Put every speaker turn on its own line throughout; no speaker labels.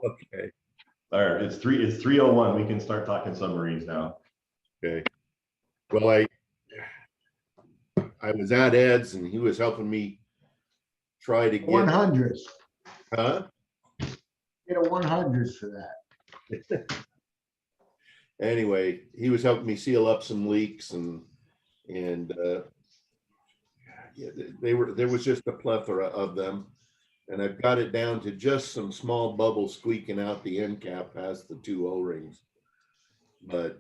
Okay.
All right, it's 3:01. We can start talking submarines now.
Okay. Well, I was at Ed's and he was helping me try to get
100.
huh?
Get a 100 for that.
Anyway, he was helping me seal up some leaks and yeah, there was just a plethora of them, and I've got it down to just some small bubbles squeaking out the end cap past the 2 O-rings, but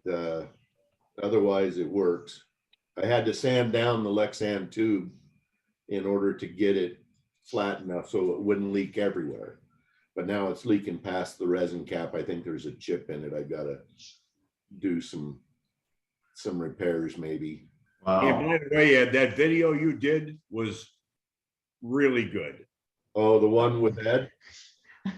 otherwise it works. I had to sand down the Lexan tube in order to get it flat enough so it wouldn't leak everywhere, but now it's leaking past the resin cap. I think there's a chip in it. I gotta do some repairs maybe.
Wow.
And by the way, Ed, that video you did was really good.
Oh, the one with Ed?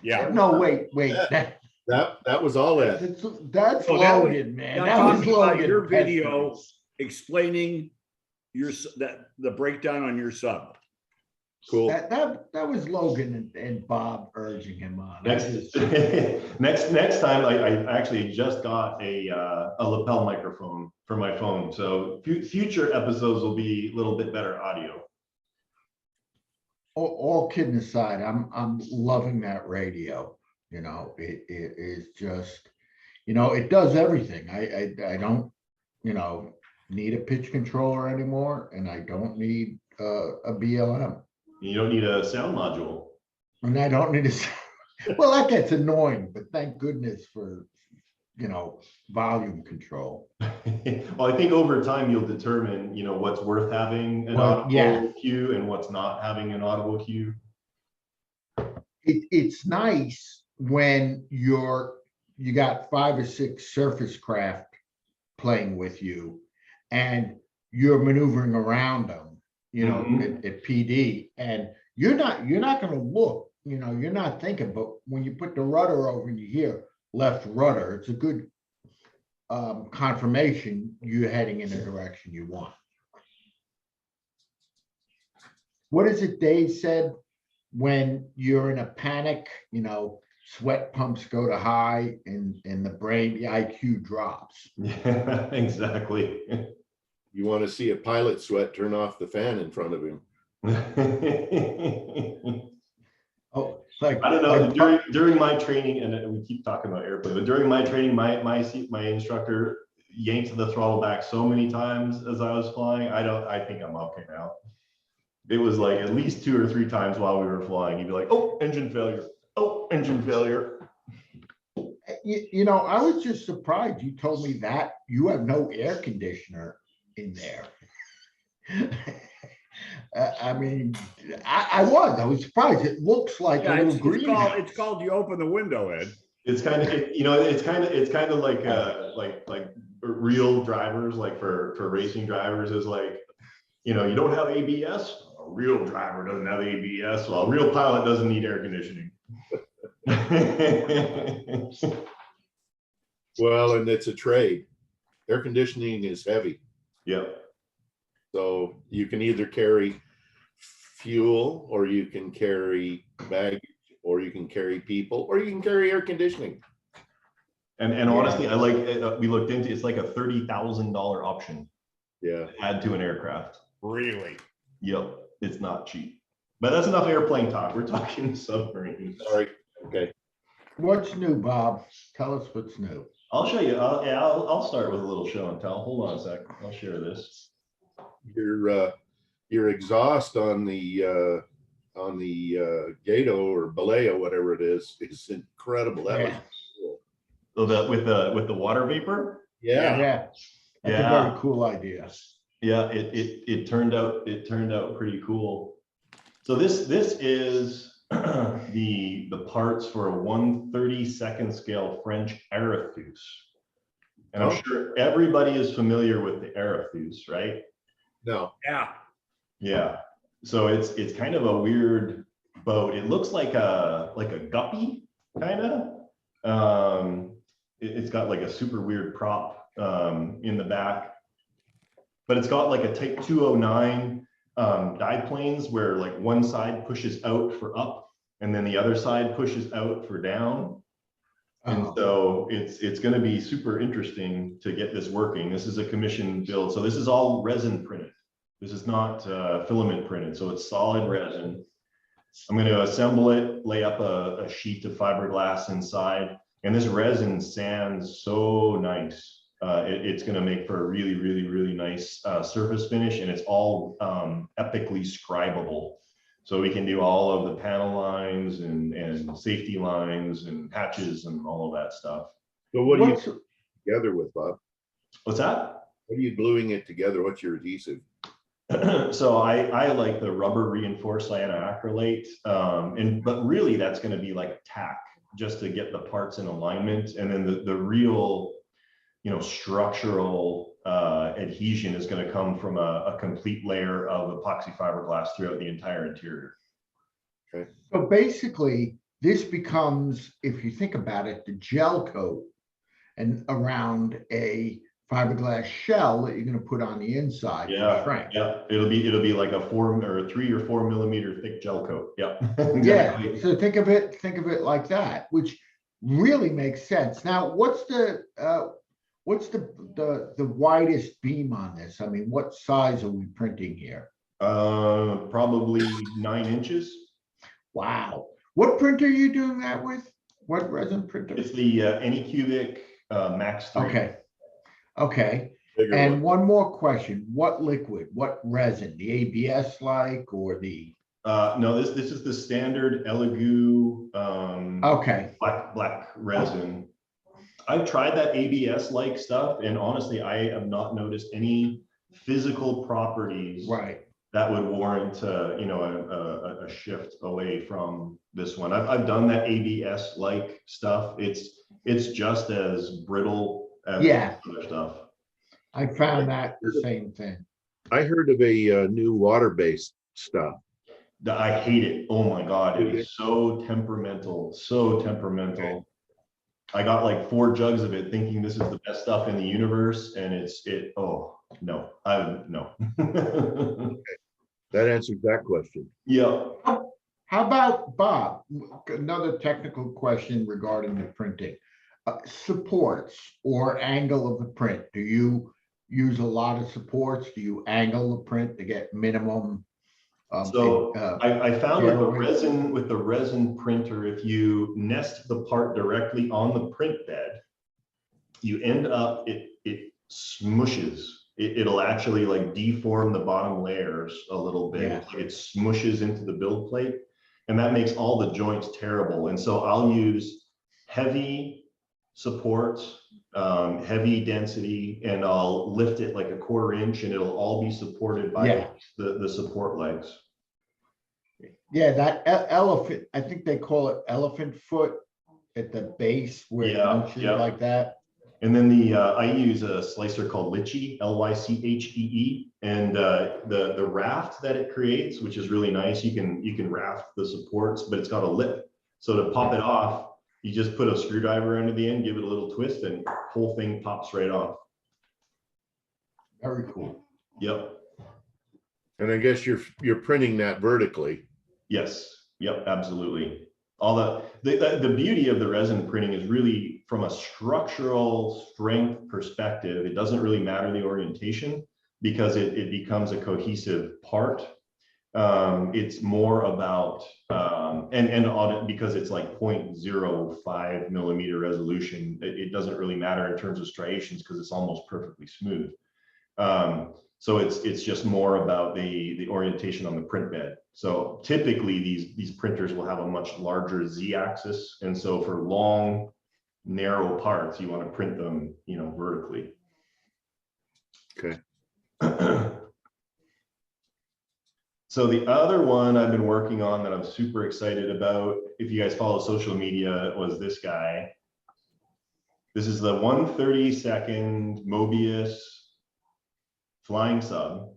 Yeah.
No, wait.
Yeah. That was all Ed.
That's
Oh, that was-
Logan, man.
I'm
That was
talking about
Logan.
your video explaining the breakdown on your sub.
Cool.
That was Logan and Bob urging him on.
Next time, I actually just got a lapel microphone for my phone, so future episodes will be a little bit better audio.
All kidding aside, I'm loving that radio. You know, it is just, you know, it does everything. I don't, you know, need a pitch controller anymore, and I don't need a BLM.
You don't need a sound module.
And I don't need a, well, that gets annoying, but thank goodness for, you know, volume control.
Well, I think over time you'll determine, you know, what's worth having an audible cue and what's not having an audible cue.
It's nice when you got 5 or 6 surface craft playing with you and you're maneuvering around them, you know, at PD, and you're not going to look, you know, you're not thinking, but when you put the rudder over and you hear left rudder, it's a good confirmation you're heading in the direction you want. What is it Dave said? When you're in a panic, you know, sweat pumps go to high and the brain, the IQ drops.
Yeah, exactly.
You want to see a pilot sweat, turn off the fan in front of him.
Oh, like
I don't know. During my training, and we keep talking about airplane, but during my training, my instructor yanked the throttle back so many times as I was flying. I think I'm okay now. It was like at least 2 or 3 times while we were flying. He'd be like, "Oh, engine failure. Oh, engine failure."
You know, I was just surprised you told me that you have no air conditioner in there. I mean, I was surprised. It looks like a little green.
It's called you open the window, Ed.
It's kind of, you know, it's kind of like real drivers, like for racing drivers, is like, you know, you don't have ABS. A real driver doesn't have ABS. Well, a real pilot doesn't need air conditioning.
Well, and it's a trade. Air conditioning is heavy.
Yep.
So you can either carry fuel, or you can carry baggage, or you can carry people, or you can carry air conditioning.
And honestly, I like it. We looked into, it's like a $30,000 option.
Yeah.
To add to an aircraft.
Really?
Yep. It's not cheap. But that's enough airplane talk. We're talking submarines.
Sorry. Okay.
What's new, Bob? Tell us what's new.
I'll show you. I'll start with a little show and tell. Hold on a sec. I'll share this.
Your exhaust on the Gato or Baleo, whatever it is incredible. That was cool.
So that with the water vapor.
Yeah. That's a very cool idea.
Yeah, it turned out pretty cool. So this is the parts for a 1/32 scale French Arethusa. And I'm sure everybody is familiar with the Arethusa, right?
No.
Yeah.
Yeah. So it's kind of a weird boat. It looks like a guppy, kind of. It's got like a super weird prop in the back, but it's got like a Type 209 dive planes where like one side pushes out for up and then the other side pushes out for down. And so it's going to be super interesting to get this working. This is a commission build. So this is all resin printed. This is not filament printed. So it's solid resin. I'm going to assemble it, lay up a sheet of fiberglass inside. And this resin sands so nice. It's going to make for a really, really, really nice surface finish. And it's all epically scribable. So we can do all of the panel lines and safety lines and hatches and all of that stuff.
So what are you together with, Bob?
What's that?
What are you gluing it together? What's your adhesive?
So I like the rubber reinforced cyanoacrylate, but really that's going to be like tack just to get the parts in alignment, and then the real, structural adhesion is going to come from a complete layer of epoxy fiberglass throughout the entire interior.
Okay.
So basically, this becomes, if you think about it, the gel coat and around a fiberglass shell that you're going to put on the inside.
Yeah. It'll be like a 3 or 4 millimeter thick gel coat. Yeah.
Exactly. Yeah. So think of it like that, which really makes sense. Now, what's the widest beam on this? I mean, what size are we printing here?
Probably 9 inches.
Wow. What printer are you doing that with? What resin printer?
It's the Anycubic Max 3.
Okay.
Bigger
And one more question. What liquid, what resin? The ABS like or the?
No, this is the standard Elegoo
Okay.
black resin. I've tried that ABS like stuff, and honestly, I have not noticed any physical properties that would warrant a shift away from this one. I've done that ABS like stuff. It's just as brittle as other stuff.
I found that the same thing.
I heard of a new water-based stuff.
I hate it. Oh my God, it is so temperamental, so temperamental. Okay. I got like 4 jugs of it thinking this is the best stuff in the universe, and oh no, no.
Okay. That answers that question.
Yeah.
How about Bob? Another technical question regarding the printing. Supports or angle of the print. Do you use a lot of supports? Do you angle the print to get minimum?
I found with the resin printer, if you nest the part directly on the print bed, you end up, it smushes. It'll actually like deform the bottom layers a little bit. Yeah. It smushes into the build plate, and that makes all the joints terrible. And so I'll use heavy supports, heavy density, and I'll lift it like a 1/4 inch, and it'll all be supported by the support legs.
Yeah, that elephant, I think they call it elephant foot at the base where it punches like that.
And then I use a slicer called Lychee, Lychee, and the raft that it creates, which is really nice. You can raft the supports, but it's got a lip. So to pop it off, you just put a screwdriver under the end, give it a little twist, and the whole thing pops right off.
Very cool.
Yep.
And I guess you're printing that vertically.
Yes. Yep. Absolutely. All the beauty of the resin printing is really from a structural strength perspective. It doesn't really matter the orientation because it becomes a cohesive part. It's more about and on it, because it's like 0.05 millimeter resolution. It doesn't really matter in terms of striations because it's almost perfectly smooth. So it's just more about the orientation on the print bed. So typically these printers will have a much larger Z-axis, and so for long, narrow parts, you want to print them, vertically.
Okay.
So the other one I've been working on that I'm super excited about, if you guys follow social media, was this guy. This is the 1/32 Mobius flying sub.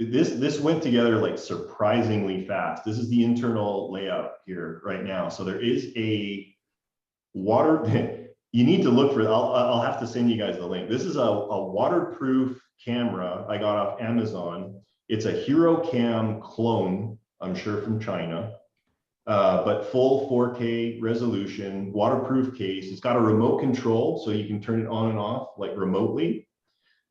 This went together like surprisingly fast. This is the internal layout here right now. So there is a water, you need to look for, I'll have to send you guys the link. This is a waterproof camera I got off Amazon. It's a HeroCam clone, I'm sure from China. but full 4K resolution, waterproof case. It's got a remote control, so you can turn it on and off like remotely.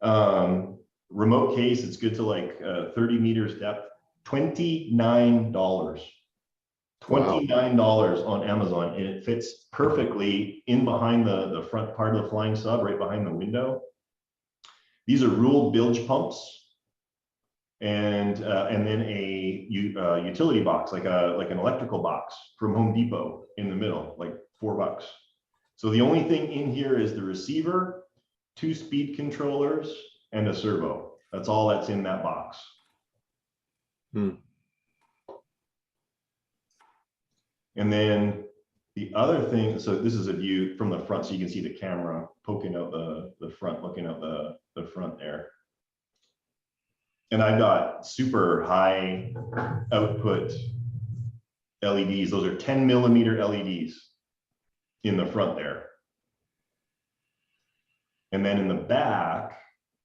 Remote case, it's good to like 30 meters depth, $29. $29 on Amazon, and it fits perfectly in behind the front part of the flying sub, right behind the window. These are ruled bilge pumps, and then a utility box, like an electrical box from Home Depot in the middle, like $4. So the only thing in here is the receiver, 2 speed controllers, and a servo. That's all that's in that box. And then the other thing, so this is a view from the front, so you can see the camera poking out the front, looking out the front there. And I've got super high output LEDs. Those are 10 millimeter LEDs in the front there. And then in the back,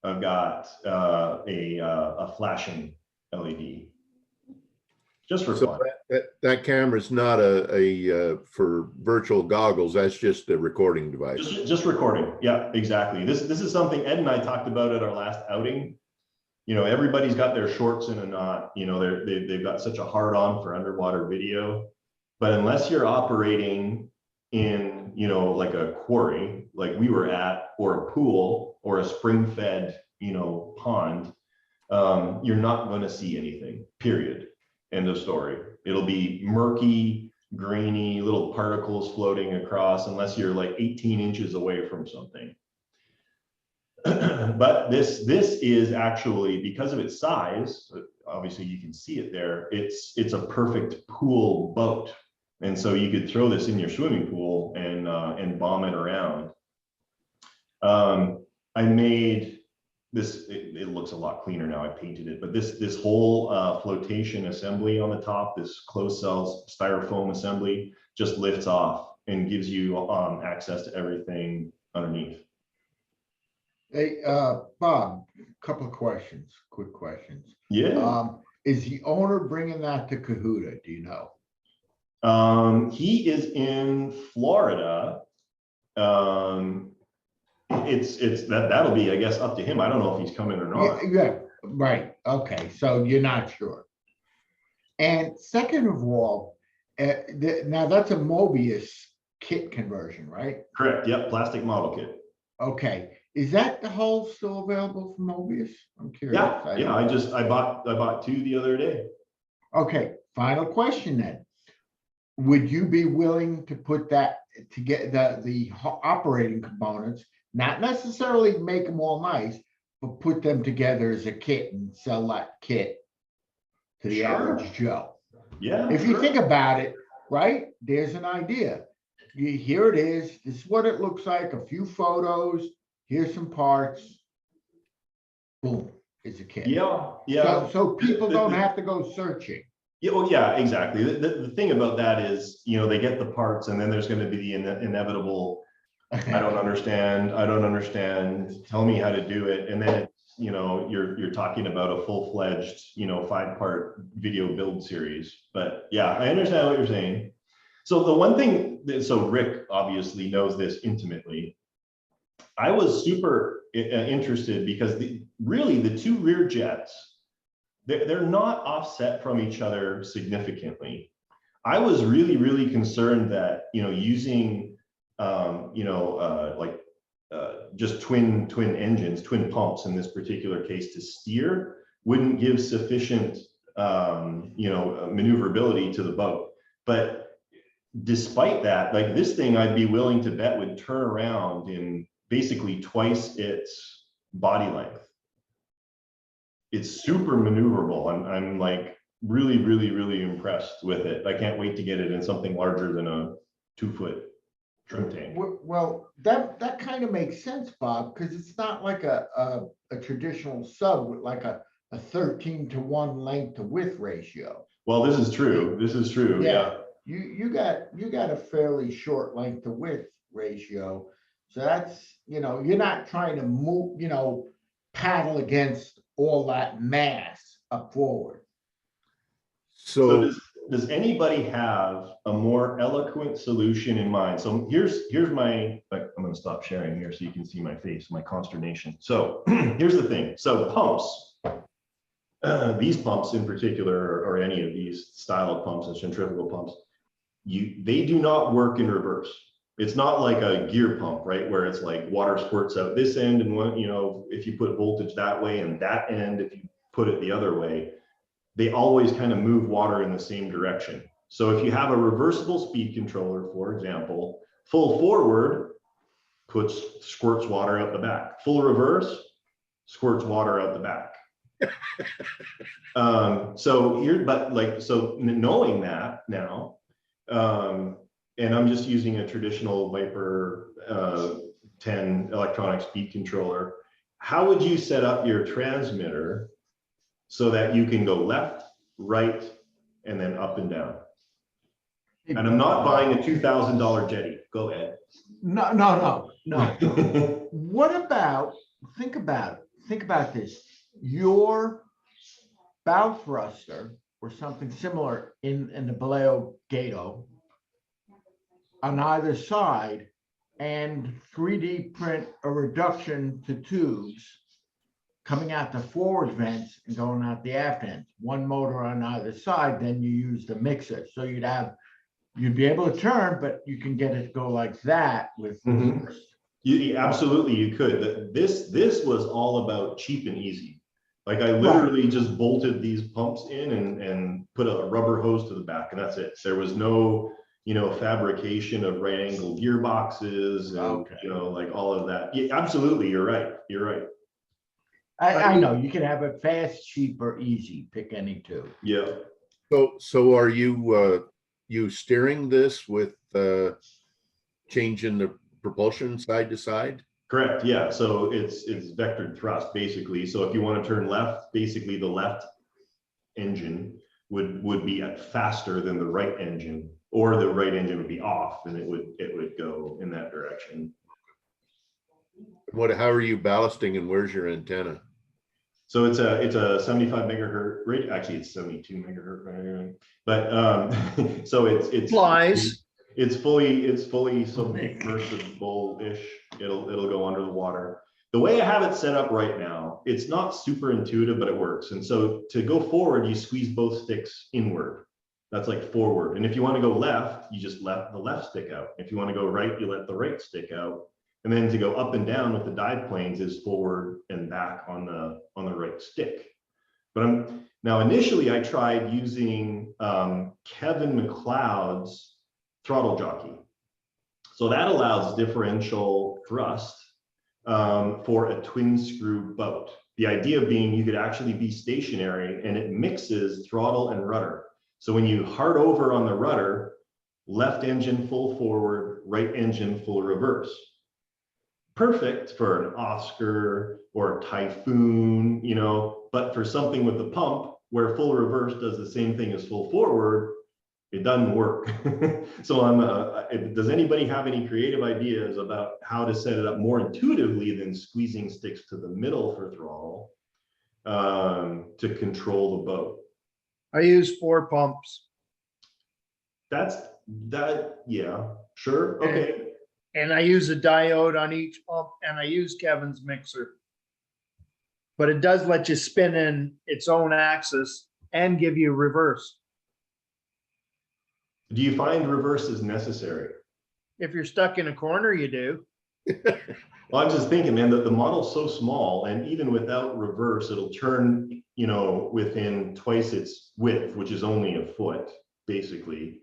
I've got a flashing LED. Just for fun.
That camera's not a for virtual goggles. That's just a recording device.
Just recording. Yeah, exactly. This is something Ed and I talked about at our last outing. You know, everybody's got their shorts in a knot. You know, they've got such a hard on for underwater video. But unless you're operating in, you know, like a quarry, like we were at, or a pool, or a spring-fed, you know, pond, you're not going to see anything. Period. End of story. It'll be murky, grainy, little particles floating across, unless you're like 18 inches away from something. But this is actually, because of its size, obviously you can see it there, it's a perfect pool boat. And so you could throw this in your swimming pool and bomb it around. I made this, it looks a lot cleaner now, I painted it, but this whole flotation assembly on the top, this closed cell styrofoam assembly, just lifts off and gives you access to everything underneath.
Hey, Bob, couple of questions, quick questions.
Yeah.
Is the owner bringing that to Cahuta? Do you know?
He is in Florida. That'll be, I guess, up to him. I don't know if he's coming or not.
Yeah, right. Okay, so you're not sure. And second of all, now that's a Mobius kit conversion, right?
Correct. Yep. Plastic model kit.
Okay. Is that the hull still available from Mobius? I'm curious.
Yeah. I bought 2 the other day.
Okay. Final question then. Would you be willing to put that to get the operating components, not necessarily make them all nice, but put them together as a kit and sell that kit to the average Joe?
Yeah.
If you think about it, right, there's an idea. Here it is. This is what it looks like. A few photos. Here's some parts. Boom, it's a kit.
Yeah.
So people don't have to go searching.
Yeah, well, yeah, exactly. The thing about that is, you know, they get the parts, and then there's going to be the inevitable, I don't understand. Tell me how to do it. And then, you know, you're talking about a full-fledged, you know, 5-part video build series. But yeah, I understand what you're saying. So the one thing so Rick obviously knows this intimately. I was super interested because really the 2 rear jets, they're not offset from each other significantly. I was really concerned that, you know, using just twin engines, twin pumps in this particular case to steer wouldn't give sufficient maneuverability to the boat. But despite that, like this thing, I'd be willing to bet would turn around in basically twice its body length. It's super maneuverable. I'm like really impressed with it. I can't wait to get it in something larger than a 2-foot trim tank.
Well, that kind of makes sense, Bob, because it's not like a traditional sub with like a 13-to-1 length to width ratio.
Well, this is true. Yeah.
You got a fairly short length to width ratio. So that's, you know, you're not trying to move, you know, paddle against all that mass up forward.
So
does anybody have a more eloquent solution in mind? So here's my, I'm going to stop sharing here so you can see my face, my consternation. So here's the thing. So pumps, these pumps in particular, or any of these style of pumps and centrifugal pumps, they do not work in reverse. It's not like a gear pump, right? Where it's like water squirts out this end, and one, if you put voltage that way, and that end, if you put it the other way, they always kind of move water in the same direction. So if you have a reversible speed controller, for example, full forward squirts water out the back. Full reverse squirts water out the back. So knowing that now, and I'm just using a traditional Viper 10 electronic speed controller, how would you set up your transmitter so that you can go left, right, and then up and down? And I'm not buying a $2,000 Jetty. Go ahead.
No. What about, think about this. Your bow thruster or something similar in the Baleo Gato on either side, and 3D print a reduction to tubes coming out the forward vents and going out the aft ends. One motor on either side, then you use the mixer. So you'd be able to turn, but you can get it to go like that with reverse.
Absolutely, you could. This was all about cheap and easy. Like I literally just bolted these pumps in and put a rubber hose to the back, and that's it. There was no fabrication of right angle gearboxes and like all of that. Yeah, absolutely, you're right.
I know you can have it fast, cheap, or easy. Pick any two.
Yeah.
So are you steering this with changing the propulsion side to side?
Correct. Yeah. So it's vectored thrust basically. So if you want to turn left, basically the left engine would be at faster than the right engine, or the right engine would be off, and it would go in that direction.
How are you ballasting, and where's your antenna?
So it's a 75 megahertz rate. Actually, it's 72 megahertz right? But so it's
Flies.
It's fully submersible-ish. It'll go under the water. The way I have it set up right now, it's not super intuitive, but it works. And so to go forward, you squeeze both sticks inward. That's like forward. And if you want to go left, you just let the left stick out. If you want to go right, you let the right stick out. And then to go up and down with the dive planes is forward and back on the right stick. But now initially I tried using Kevin McLeod's throttle jockey. So that allows differential thrust for a twin screw boat. The idea being you could actually be stationary and it mixes throttle and rudder. So when you hard over on the rudder, left engine full forward, right engine full reverse. Perfect for an Oscar or a Typhoon, but for something with a pump where full reverse does the same thing as full forward, it doesn't work. So does anybody have any creative ideas about how to set it up more intuitively than squeezing sticks to the middle for throttle to control the boat?
I use 4 pumps.
Yeah, sure, okay.
And I use a diode on each pump, and I use Kevin's mixer. But it does let you spin in its own axis and give you reverse.
Do you find reverse is necessary?
If you're stuck in a corner, you do.
Well, I'm just thinking, man, that the model's so small, and even without reverse, it'll turn, within twice its width, which is only a foot, basically.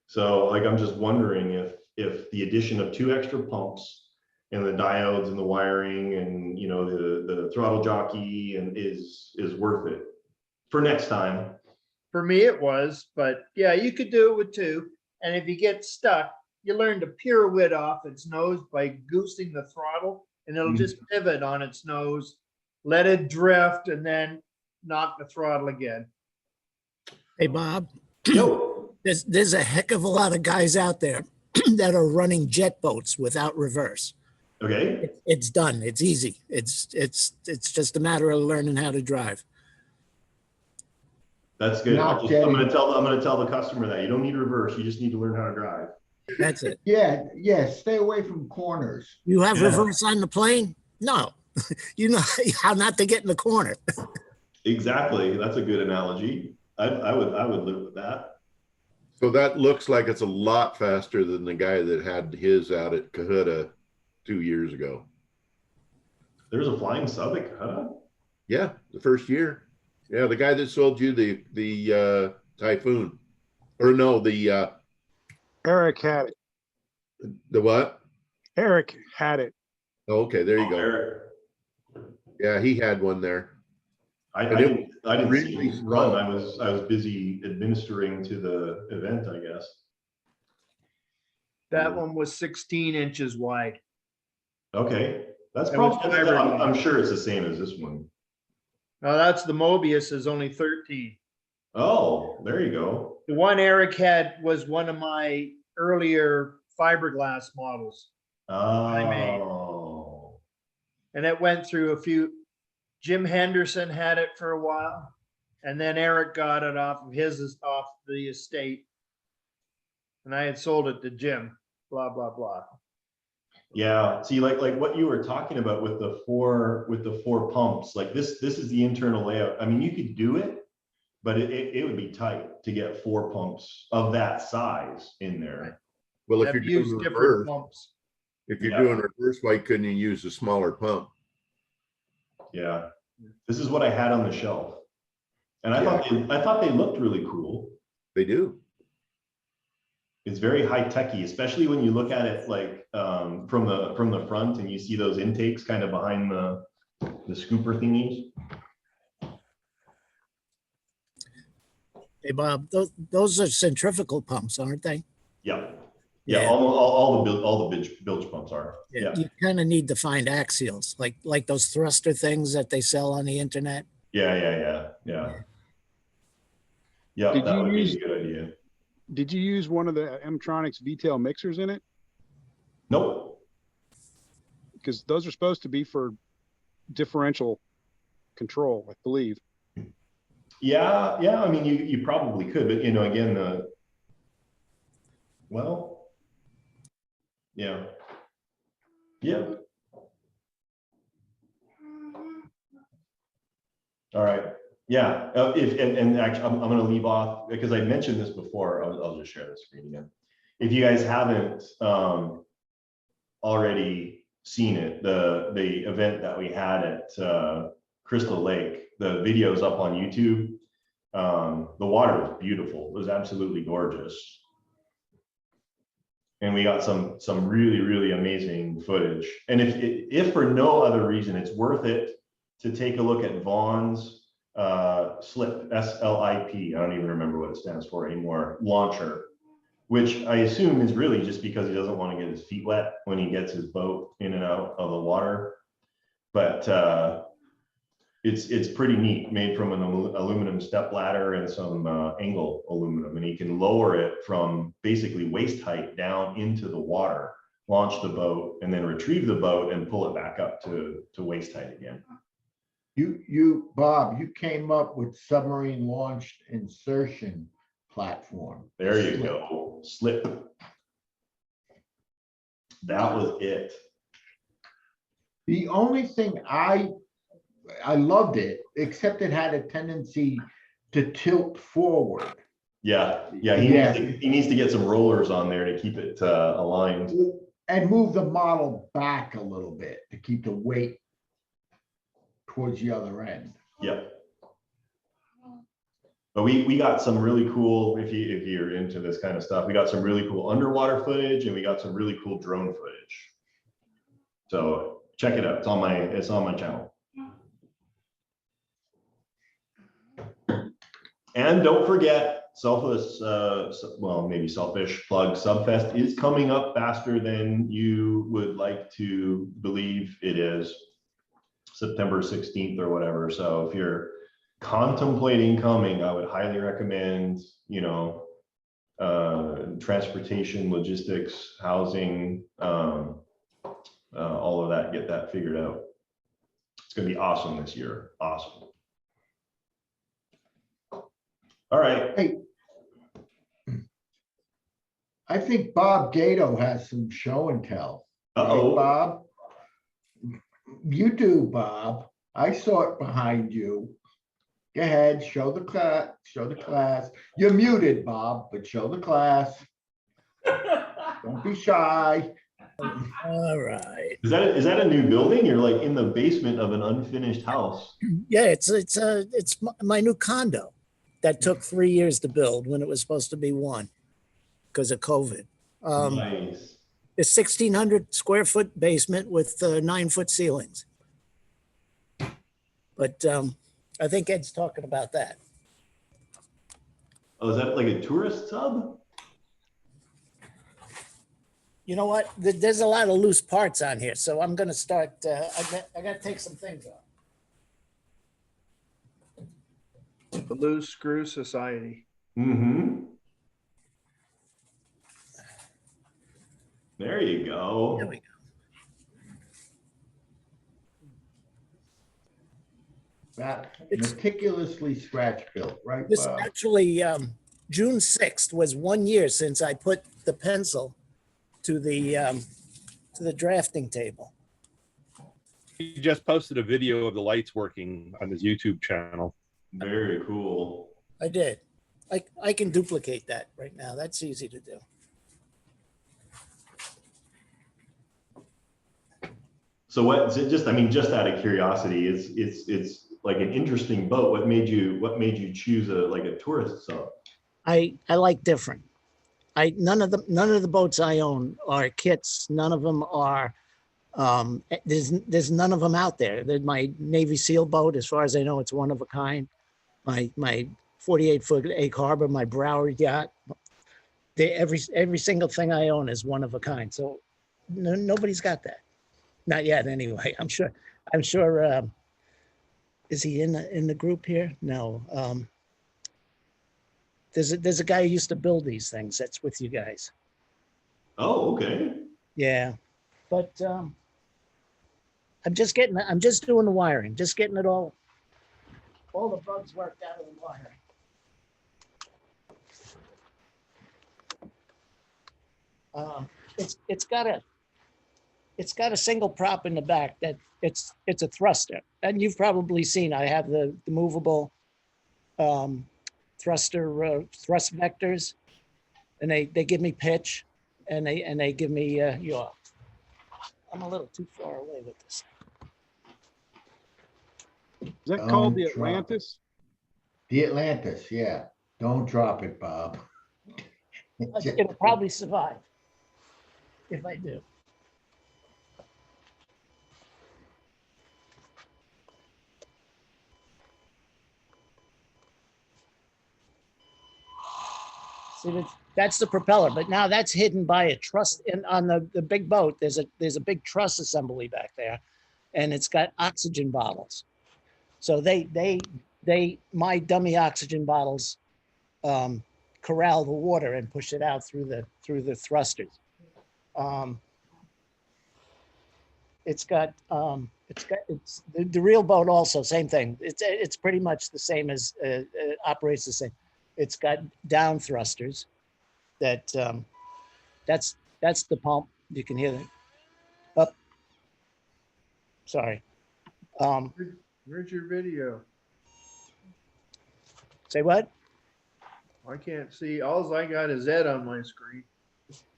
So, like, I'm just wondering if the addition of 2 extra pumps and the diodes and the wiring and the throttle jockey is worth it for next time.
For me, it was, but yeah, you could do it with 2. And if you get stuck, you learn to pirouette off its nose by goosing the throttle, and it'll just pivot on its nose, let it drift, and then knock the throttle again.
Hey, Bob,
Yo.
there's a heck of a lot of guys out there that are running jet boats without reverse.
Okay.
It's done. It's easy. It's just a matter of learning how to drive.
That's good.
Not
I'm
getting-
gonna tell the customer that you don't need reverse. You just need to learn how to drive.
That's it.
Yeah, stay away from corners.
You have
Yeah.
reverse on the plane? No. You know how not to get in the corner.
Exactly. That's a good analogy. I would live with that.
So that looks like it's a lot faster than the guy that had his out at Cahuta 2 years ago.
There's a flying sub at Cahuta?
Yeah, the first year. Yeah, the guy that sold you the Typhoon, or no,
Eric had it.
the what?
Eric had it.
Oh, okay, there you go.
Eric.
Yeah, he had one there.
I
And it
didn't
really
see it run. I was busy administering to the event, I guess.
That one was 16 inches wide.
Okay, that's
It was
probably.
fiberglass.
I'm sure it's the same as this one.
Now that's the Mobius is only 13.
Oh, there you go.
The one Eric had was one of my earlier fiberglass models. made.
Oh,
And it went through a few. Jim Henderson had it for a while. And then Eric got it off the estate. And I had sold it to Jim, blah, blah, blah.
yeah. See, like what you were talking about with the four pumps, like this is the internal layout. I mean, you could do it, but it would be tight to get 4 pumps of that size in there.
Well, if
I've
you're
used
doing
different
reverse,
pumps.
if you're
Yeah.
doing reverse, why couldn't you use a smaller pump?
Yeah, this is what I had on the shelf, and I
Yeah.
thought they looked really cool.
They do.
It's very high techy, especially when you look at it like from the front and you see those intakes kind of behind the scooper thingies.
Hey, Bob, those are centrifugal pumps, aren't they?
Yeah,
Yeah.
all the bilge pumps are. Yeah,
You kind of need to find axials, like those thruster things that they sell on the internet.
yeah.
Did
That
you
would be
use-
a good idea.
Did you use one of the M-Tronics V-tail mixers in it?
Nope.
Because those are supposed to be for differential control, I believe.
Yeah. I mean, you probably could, but again, yeah. All right. Yeah. Actually, I'm going to leave off because I mentioned this before. I'll just share the screen again. If you guys haven't already seen it, the event that we had at Crystal Lake, the video's up on YouTube. The water was beautiful. It was absolutely gorgeous. And we got some really amazing footage. And if for no other reason, it's worth it to take a look at Vaughn's SLIP, S-L-I-P, I don't even remember what it stands for anymore, launcher, which I assume is really just because he doesn't want to get his feet wet when he gets his boat in and out of the water. But it's pretty neat, made from an aluminum step ladder and some angle aluminum, and he can lower it from basically waist height down into the water, launch the boat, and then retrieve the boat and pull it back up to waist height again.
Bob, you came up with submarine launched insertion platform.
There you go, SLIP. That was it.
The only thing I loved it, except it had a tendency to tilt forward.
Yeah.
Yeah.
He needs to get some rollers on there to keep it aligned.
And move the model back a little bit to keep the weight towards the other end.
Yep. But we got some really cool, if you're into this kind of stuff, we got some really cool underwater footage and we got some really cool drone footage. So check it out. It's on my channel. And don't forget, selfish plug, Subfest is coming up faster than you would like to believe it is. September 16th or whatever. So if you're contemplating coming, I would highly recommend, transportation, logistics, housing, all of that, get that figured out. It's going to be awesome this year. Awesome. All right.
Hey. I think Bob Gato has some show and tell. Right,
Uh-oh.
Bob? You do, Bob. I saw it behind you. Go ahead, show the class. You're muted, Bob, but show the class. Don't be shy.
All right.
Is that a new building? You're like in the basement of an unfinished house.
Yeah, it's my new condo that took 3 years to build when it was supposed to be one because of COVID.
Nice.
It's 1,600 square foot basement with 9-foot ceilings. But I think Ed's talking about that.
Oh, is that like a tourist sub?
You know what? There's a lot of loose parts on here, so I'm going to start. I got to take some things off.
The Loose Screw Society.
Mm-hmm. There you go.
There we go.
That
It's-
meticulously scratch built, right,
This
Bob?
actually, June 6th was 1 year since I put the pencil to the drafting table.
He just posted a video of the lights working on his YouTube channel.
Very cool.
I did. I can duplicate that right now. That's easy to do.
So what, just, I mean, just out of curiosity, it's like an interesting boat. What made you choose a tourist sub?
I like different. None of the boats I own are kits. None of them are. There's none of them out there. There's my Navy SEAL boat. As far as I know, it's one of a kind. My 48-foot Egg Harbor, my Broward yacht. Every single thing I own is one of a kind. So nobody's got that. Not yet, anyway. I'm sure. Is he in the group here? No. There's a guy who used to build these things that's with you guys.
Oh, okay.
Yeah, but I'm just doing the wiring, just getting it all the bugs worked out of the wiring. It's got a single prop in the back that it's a thruster, and you've probably seen I have the movable thruster thrust vectors, and they give me pitch, and they give me yaw. I'm a little too far away with this.
Is that called the
Don't drop it.
Atlantis?
The Atlantis, yeah. Don't drop it, Bob.
It'll probably survive if I do. See, that's the propeller, but now that's hidden by a truss. And on the big boat, there's a big truss assembly back there, and it's got oxygen bottles. So my dummy oxygen bottles corral the water and push it out through the thrusters. It's the real boat also, same thing. It's pretty much the same as operates the same. It's got down thrusters that's the pump. You can hear that. Up. Sorry.
Where's your video?
Say what?
I can't see. All I got is Ed on my screen.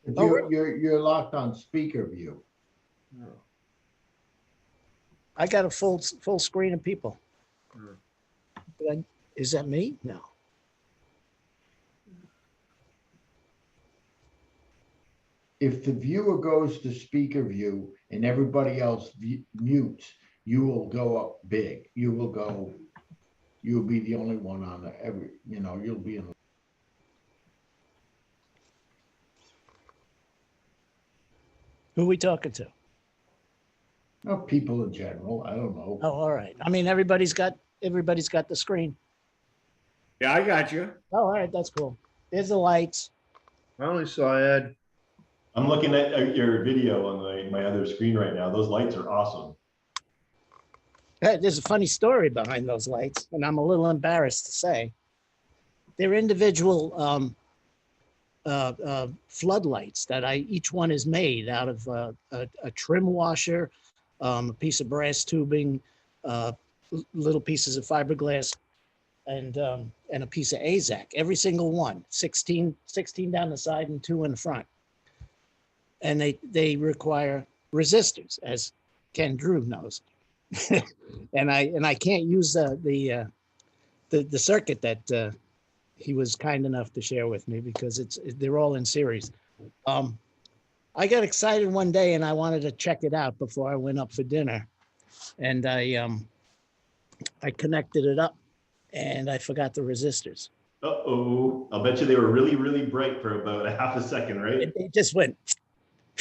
You're locked on speaker view.
Oh.
I got a full screen of people.
Hmm.
Is that me? No.
If the viewer goes to speaker view and everybody else mutes, you will go up big. You'll be the only one on you'll be in.
Who are we talking to?
No, people in general, I don't know.
Oh, all right. I mean, everybody's got the screen.
Yeah, I got you.
Oh, all right. That's cool. There's the lights.
I only saw Ed.
I'm looking at your video on my other screen right now. Those lights are awesome.
There's a funny story behind those lights, and I'm a little embarrassed to say. they're individual floodlights that each one is made out of a trim washer, a piece of brass tubing, little pieces of fiberglass, and a piece of AZAC. Every single one, 16 down the side and 2 in the front. And they require resistors, as Ken Drew knows. and I can't use the circuit that he was kind enough to share with me, because they're all in series. I got excited one day and I wanted to check it out before I went up for dinner, and I connected it up and I forgot the resistors.
Uh-oh, I'll bet you they were really, really bright for about a half a second, right?
It just went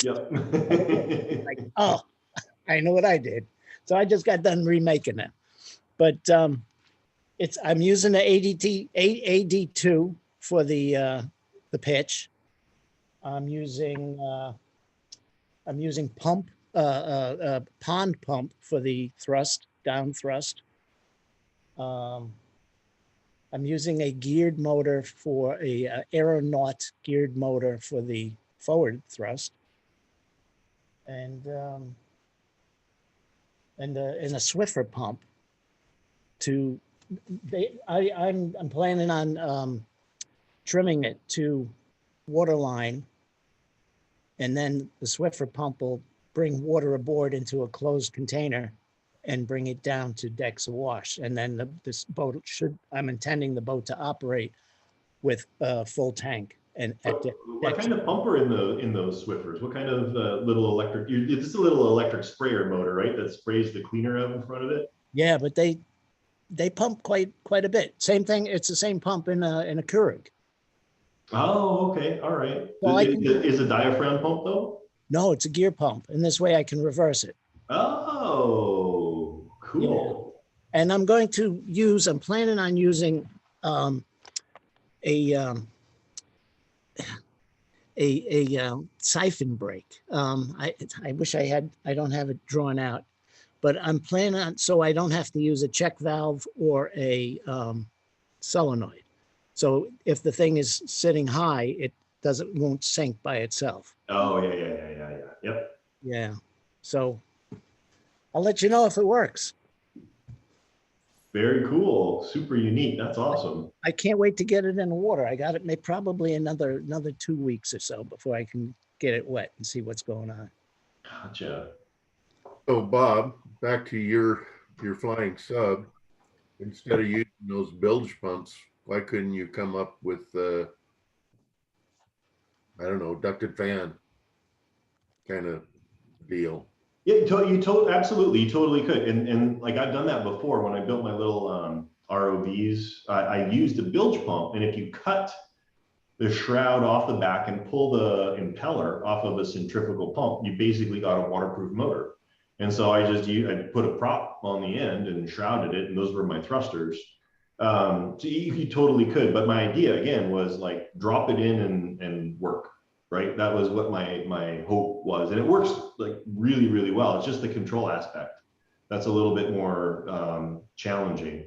Yep.
like, oh, I know what I did. So I just got done remaking it. But I'm using the AD2 for the pitch. I'm using pond pump for the thrust, down thrust. I'm using a geared motor for a aeronaut geared motor for the forward thrust. And a Swiffer pump I'm planning on trimming it to waterline, and then the Swiffer pump will bring water aboard into a closed container and bring it down to decks awash. And then this boat I'm intending the boat to operate with a full tank. And
what kind of pump are in those Swiffers? What kind of little electric? This is a little electric sprayer motor, right? That sprays the cleaner out in front of it.
Yeah, but they pump quite a bit. Same thing. It's the same pump in a Keurig.
Oh, okay, all right.
Well,
Is a diaphragm pump though?
No, it's a gear pump, and this way I can reverse it.
Oh, cool.
Yeah. And I'm planning on using a siphon brake. I wish I don't have it drawn out, but I'm planning on, so I don't have to use a check valve or a solenoid. So if the thing is sitting high, it won't sink by itself.
Oh, yeah. Yep.
Yeah. So I'll let you know if it works.
Very cool. Super unique. That's awesome.
I can't wait to get it in the water. I got it probably another 2 weeks or so before I can get it wet and see what's going on.
Gotcha.
So Bob, back to your flying sub. Instead of using those bilge pumps, why couldn't you come up with I don't know, ducted fan kind of deal?
Yeah, absolutely, you totally could. And like I've done that before when I built my little ROVs. I used a bilge pump, and if you cut the shroud off the back and pull the impeller off of a centrifugal pump, you basically got a waterproof motor. And so I put a prop on the end and shrouded it, and those were my thrusters. So you totally could, but my idea again was like drop it in and work. Right, that was what my hope was, and it works like really, really well. It's just the control aspect that's a little bit more challenging.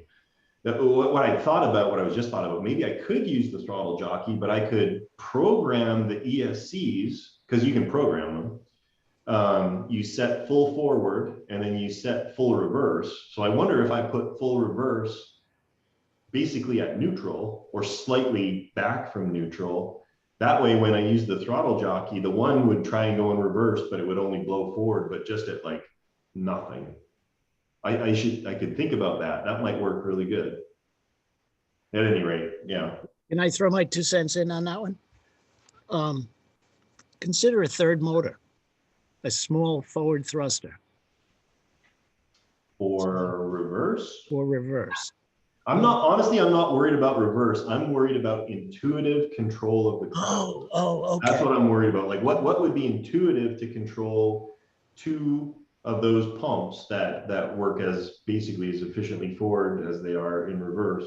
What I thought about, what I was just thought about, maybe I could use the throttle jockey, but I could program the ESCs, because you can program them. You set full forward and then you set full reverse. So I wonder if I put full reverse basically at neutral or slightly back from neutral. That way, when I use the throttle jockey, the one would try and go in reverse, but it would only blow forward, but just at like nothing. I could think about that. That might work really good. At any rate, yeah.
Can I throw my 2 cents in on that one? Consider a third motor, a small forward thruster.
For reverse?
For reverse.
I'm not worried about reverse. I'm worried about intuitive control of the car.
Okay.
That's what I'm worried about. Like what would be intuitive to control 2 of those pumps that work as basically as efficiently forward as they are in reverse.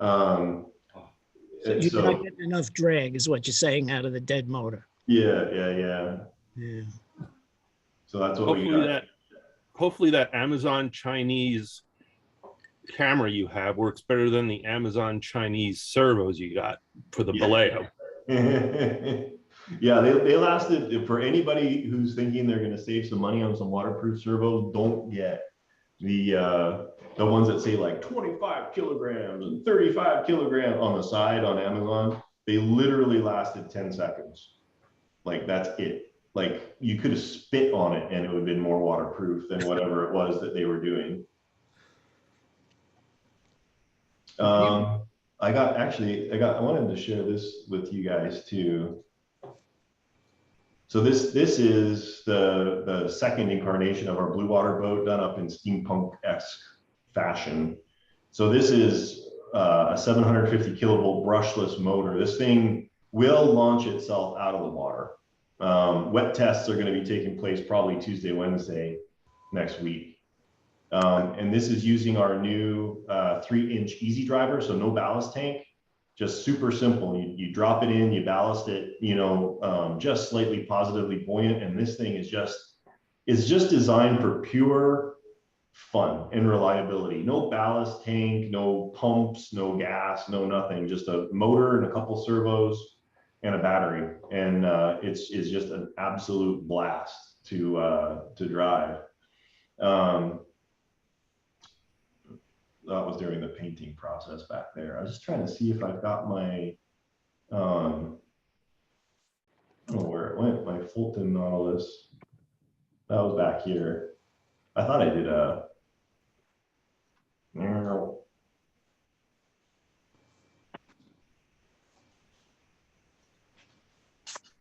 So you're not getting enough drag is what you're saying out of the dead motor.
Yeah. So that's what we got.
Hopefully that Amazon Chinese camera you have works better than the Amazon Chinese servos you got for the Baleo.
Yeah, they lasted. For anybody who's thinking they're going to save some money on some waterproof servos, don't get the ones that say like 25 kilograms and 35 kilograms on the side on Amazon. They literally lasted 10 seconds. Like that's it. Like you could have spit on it and it would have been more waterproof than whatever it was that they were doing. I wanted to share this with you guys too. So this is the second incarnation of our blue water boat done up in steampunk-esque fashion. So this is a 750 kilovolt brushless motor. This thing will launch itself out of the water. Wet tests are going to be taking place probably Tuesday, Wednesday next week. And this is using our new 3-inch easy driver, so no ballast tank, just super simple. You drop it in, you ballast it, you know, just slightly positively buoyant. And this thing is just designed for pure fun and reliability. No ballast tank, no pumps, no gas, no nothing, just a motor and a couple servos and a battery. And it's just an absolute blast to drive. That was during the painting process back there. I was just trying to see if I've got my, I don't know where it went, my Fulton Nautilus. That was back here. I thought I did a,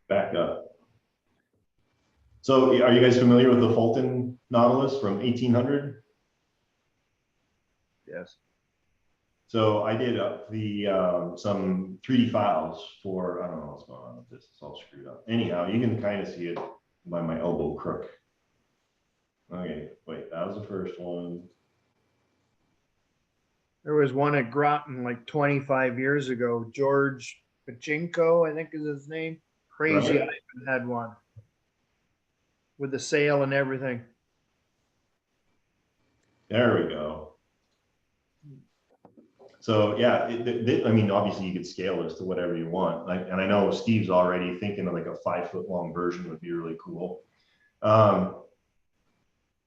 back up. So are you guys familiar with the Fulton Nautilus from 1800?
Yes.
So I did some 3D files for, I don't know what's going on with this, it's all screwed up. Anyhow, you can kind of see it by my elbow crook. Okay, wait, that was the first one.
There was one at Groton like 25 years ago. George Pachinko, I think is his name. Crazy
Right.
Ivan had one with the sail and everything.
There we go. So yeah, I mean, obviously you could scale this to whatever you want. And I know Steve's already thinking of like a 5-foot-long version would be really cool.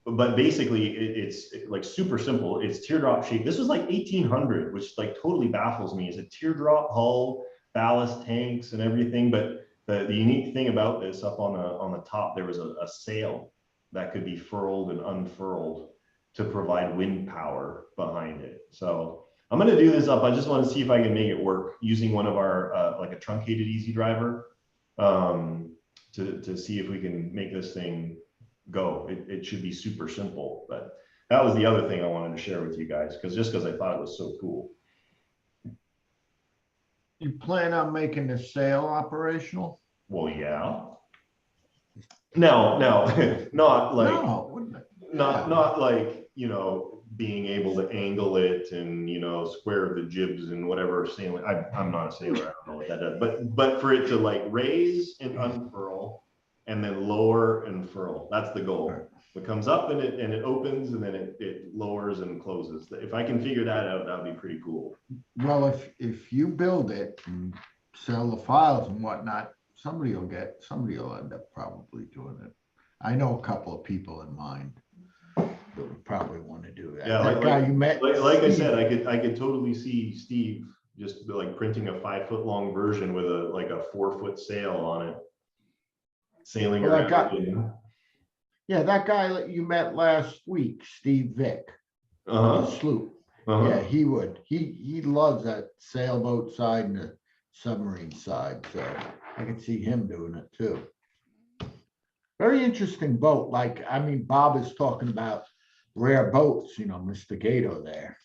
But basically it's like super simple. It's teardrop shaped. This was like 1800, which like totally baffles me. It's a teardrop hull, ballast tanks and everything. But the unique thing about this, up on the top, there was a sail that could be furled and unfurled to provide wind power behind it. So I'm going to do this up. I just want to see if I can make it work using one of our like a truncated easy driver to see if we can make this thing go. It should be super simple. But that was the other thing I wanted to share with you guys, because I thought it was so cool.
You plan on making the sail operational?
Well, yeah. No, not like
No,
not like, you know, being able to angle it and, you know, square the jibs and whatever sailing. I'm not a sailor, I don't know what that does, but for it to like raise and unfurl and then lower and furl, that's the goal. It comes up and it opens and then it lowers and closes. If I can figure that out, that'd be pretty cool.
well, if you build it and sell the files and whatnot, somebody will end up probably doing it. I know a couple of people in mind that would probably want to do that.
Yeah,
That guy you met.
Like I
Steve,
said, I could totally see Steve just like printing a 5-foot-long version with a 4-foot sail on it, sailing
Well, that
around.
yeah, that guy that you met last week, Steve Vick, the sloop. Yeah, he would. He loves that sailboat side and the submarine side. So I could see him doing it too. Very interesting boat. Like, I mean, Bob is talking about rare boats, you know, Mr. Gato there.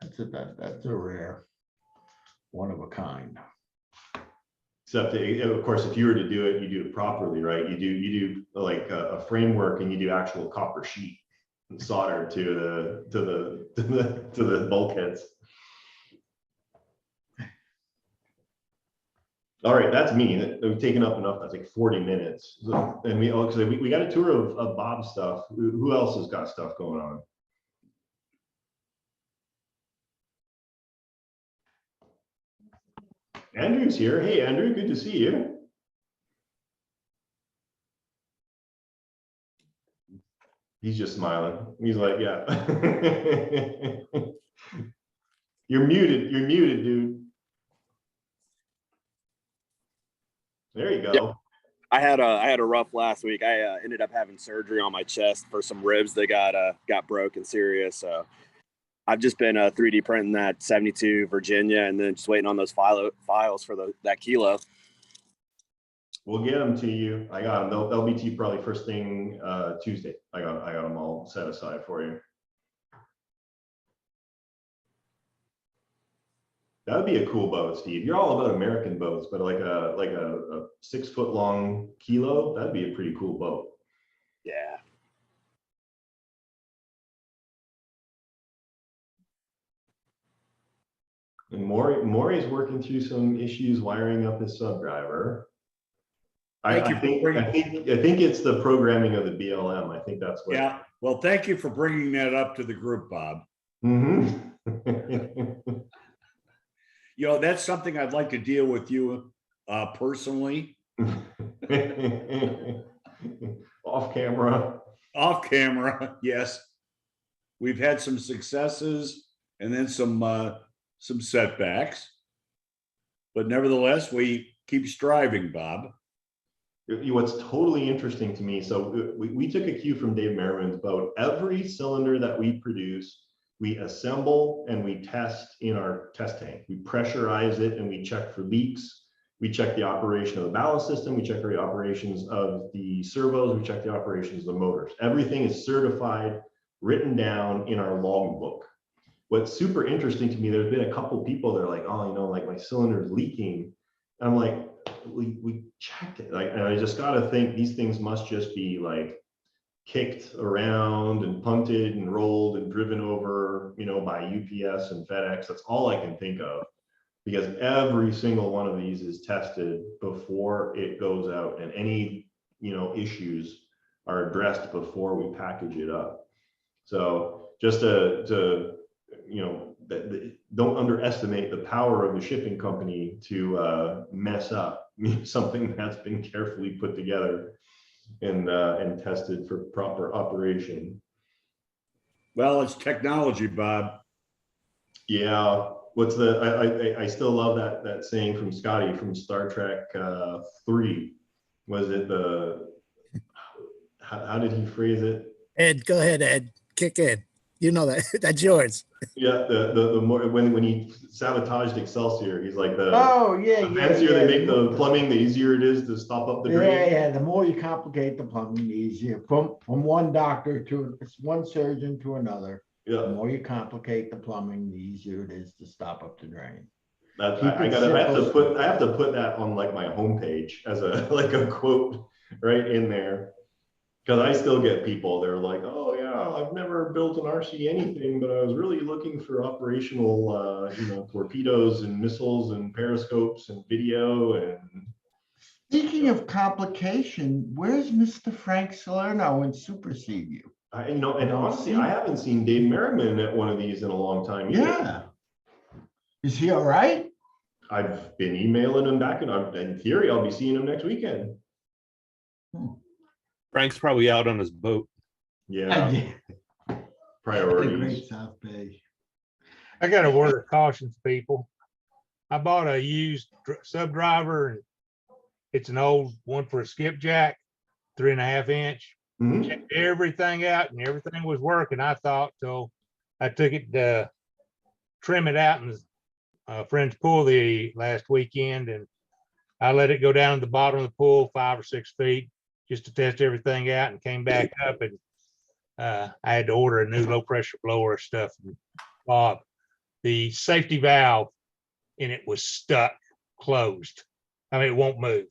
That's a rare, one of a kind.
Except, of course, if you were to do it, you do it properly, right? You do like a framework, and you do actual copper sheet and solder to the bulkheads. All right, that's me. We've taken up enough. That's like 40 minutes. So, and we got a tour of Bob's stuff. Who else has got stuff going on? Andrew's here. Hey, Andrew, good to see you. He's just smiling. He's like, yeah. You're muted. You're muted, dude. There you go.
Yep. I had a rough last week. I ended up having surgery on my chest for some ribs that got broken serious. So I've just been 3D printing that 72 Virginia, and then just waiting on those files for that kilo.
We'll get them to you. I got them. They'll be to you probably first thing Tuesday. I got them all set aside for you. That would be a cool boat, Steve. You're all about American boats, but like a 6 foot long kilo, that'd be a pretty cool boat.
Yeah.
And Maury's working through some issues wiring up his sub driver. I think it's the programming of the BLM. I think that's what.
Yeah. Well, thank you for bringing that up to the group, Bob.
Mm-hmm.
You know, that's something I'd like to deal with you personally.
Off camera.
Off camera, yes. We've had some successes and then some setbacks, but nevertheless, we keep striving, Bob.
What's totally interesting to me, so we took a cue from Dave Merriman's boat. Every cylinder that we produce, we assemble and we test in our test tank. We pressurize it and we check for leaks. We check the operation of the ballast system. We check the operations of the servos. We check the operations of the motors. Everything is certified, written down in our log book. What's super interesting to me, there's been a couple people that are like, oh, you know, like my cylinder is leaking. And I'm like, we checked it. Like, and I just got to think these things must just be like kicked around and punted and rolled and driven over, you know, by UPS and FedEx. That's all I can think of, because every single one of these is tested before it goes out, and any, you know, issues are addressed before we package it up. So just to you know, don't underestimate the power of the shipping company to mess up something that's been carefully put together and tested for proper operation.
Well, it's technology, Bob.
Yeah. What's the? I still love that saying from Scotty from Star Trek 3. Was it the? How did he phrase it?
Ed, go ahead, Ed. Kick in. You know that. That's yours.
Yeah, the more when he sabotaged Excelsior, he's like the fancier they make the plumbing, the easier it is to stop up the drain.
Yeah. The more you complicate the plumbing, the easier. From one doctor to one surgeon to another.
Yeah.
The more you complicate the plumbing, the easier it is to stop up the drain.
That's I have to put that on like my homepage as a like a quote right in there. Because I still get people, they're like, oh yeah, I've never built an RC anything, but I was really looking for operational, you know, torpedoes and missiles and periscopes and video. And
Speaking of complication, where's Mr. Frank Salerno in Supersede You?
You know, and honestly, I haven't seen Dave Merriman at one of these in a long time either.
Yeah. Is he all right?
I've been emailing him back, and in theory, I'll be seeing him next weekend.
Frank's probably out on his boat.
Yeah. Priorities.
Great South Bay.
I got a word of caution to people. I bought a used sub driver, and it's an old one for a skipjack, 3.5 inch.
Mhm.
Checked everything out and everything was working, I thought, till I took it to trim it out in a friend's pool the last weekend, and I let it go down to the bottom of the pool 5 or 6 feet just to test everything out, and came back up, and I had to order a new low pressure blower stuff from Bob. The safety valve in it was stuck, closed. I mean, it won't move.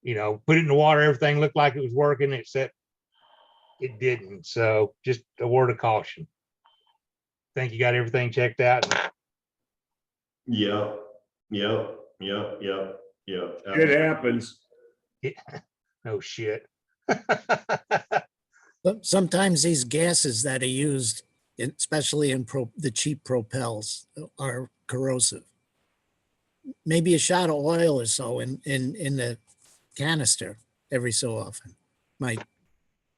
You know, put it in the water, everything looked like it was working, except it didn't. So just a word of caution. Think you got everything checked out?
Yep.
It happens.
No shit.
But sometimes these gases that are used, especially in the cheap propels, are corrosive. maybe a shot of oil or so in the canister every so often might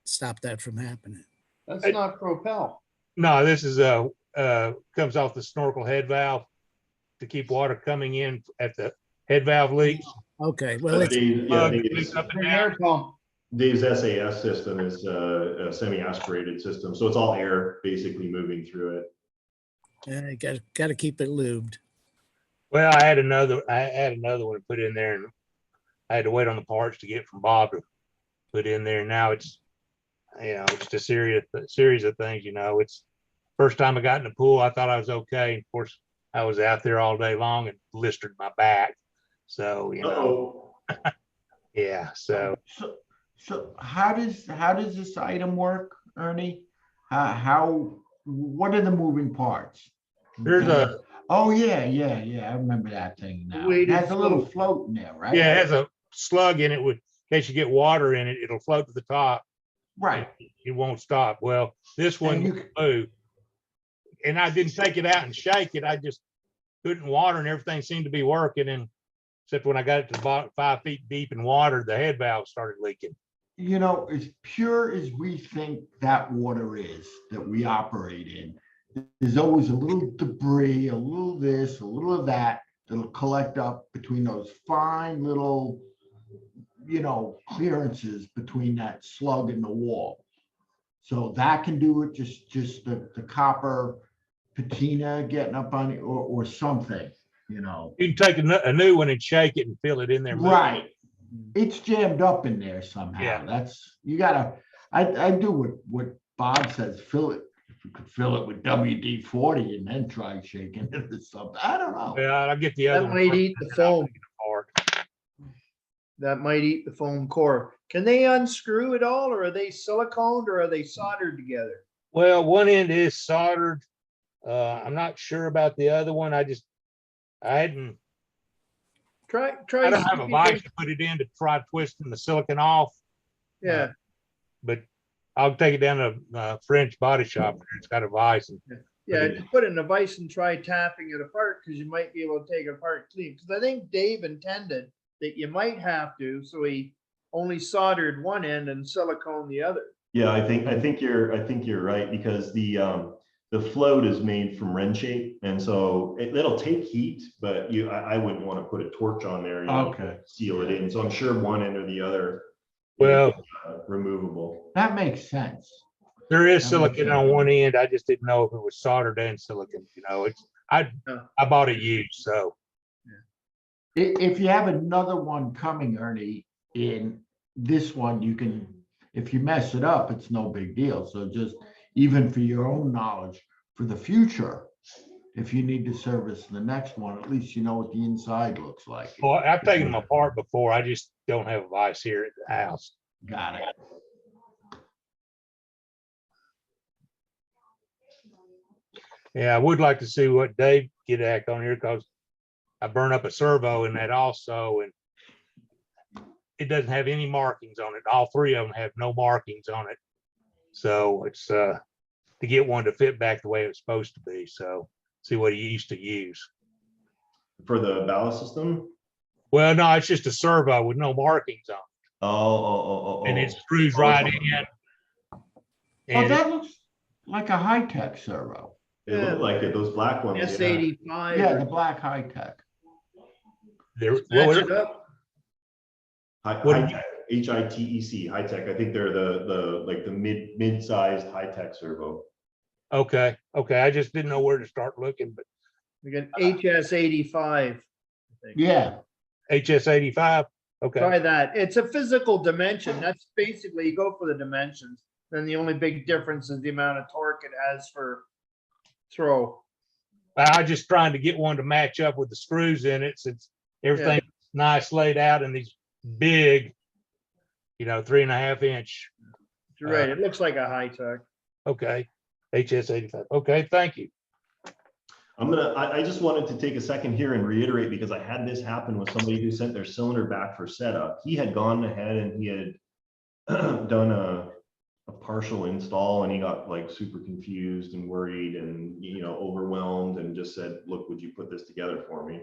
stop that from happening.
That's
Hey.
not Propel.
No, this is comes off the snorkel head valve to keep water coming in at the head valve leaks.
Okay, well, it's,
Leaks up and
An
down.
air pump.
Dave's SAS system is a semi-aspirated system, so it's all air basically moving through it.
you got to keep it lubed.
Well, I had another one to put in there, and I had to wait on the parts to get from Bob to put in there. Now it's, it's just a series of things. It's first time I got in the pool, I thought I was okay. Of course, I was out there all day long and blistered my back. So, yeah. So
how does this item work, Ernie? What are the moving parts?
there's
Oh, yeah. I remember that thing now. It
Weighted
has a little
float.
float in there, right?
it has a slug in it in case you get water in it, it'll float to the top.
Right.
It won't stop. Well, this one
And you
will move. And I didn't take it out and shake it. I just put it in water and everything seemed to be working. And except when I got it to the bottom, 5 feet deep in water, the head valve started leaking.
As pure as we think that water is that we operate in, there's always a little debris, a little this, a little of that, that'll collect up between those fine little, clearances between that slug and the wall. So that can do it, just the copper patina getting up on it or something,
You can take a new one and shake it and fill it in there.
Right. It's jammed up in there somehow.
Yeah.
That's, you gotta, I do what Bob says, fill it. If you could fill it with WD-40 and then try shaking it or something. I don't know.
Well, I'll get the other
That
one.
might eat the foam. That might eat the foam core. Can they unscrew it all, or are they siliconed, or are they soldered together?
Well, one end is soldered. I'm not sure about the other one. I hadn't.
Try.
I don't
see
have
if
a
you
vise
can-
to put it in to try twisting the silicon off,
Yeah,
but I'll take it down to French body shop. It's got a vise. And
yeah. Just put it in a vise and try tapping it apart, because you might be able to take it apart clean. Because I think Dave intended that you might have to, so he only soldered one end and silicone the other.
Yeah, I think you're right, because the float is made from wren shape, and so it'll take heat, but I wouldn't want to put a torch on there,
Okay.
seal it in. So I'm sure one end or the other
well,
is removable.
That makes sense.
there is
That makes
silicon on
sense.
one end. I just didn't know if it was soldered and silicon. I bought it used, so
If you have another one coming, Ernie, in this one, you can, if you mess it up, it's no big deal. So just even for your own knowledge for the future, if you need to service the next one, at least you know what the inside looks like.
well, I've taken them apart before. I just don't have a vise here at the house.
Got it.
Yeah, I would like to see what Dave get at on here, because I burn up a servo in that also, and it doesn't have any markings on it. All three of them have no markings on it. So it's to get one to fit back the way it was supposed to be. So see what he used to use.
For the ballast system?
Well, no, it's just a servo with no markings on it.
Oh.
And it screws right in.
Oh,
And
that looks like a high-tech servo.
It looked like it, those black ones. Yeah.
S85.
Yeah, the black high-tech.
what
Match
was
it up.
High-tech, HITEC, high-tech. I think they're the mid-sized high-tech servo.
Okay. I just didn't know where to start looking, but
We got HS85. I think.
Yeah,
HS85. Okay.
Try that. It's a physical dimension. That's basically, you go for the dimensions. Then the only big difference is the amount of torque it has for throw.
I just trying to get one to match up with the screws in it, since everything's nice laid out in these big, 3.5 inch.
You're right. It looks like a high tech.
Okay. HS85. Okay. Thank you.
I just wanted to take a second here and reiterate, because I had this happen with somebody who sent their cylinder back for setup. He had gone ahead and he had done a partial install, and he got like super confused and worried and overwhelmed, and just said, look, would you put this together for me?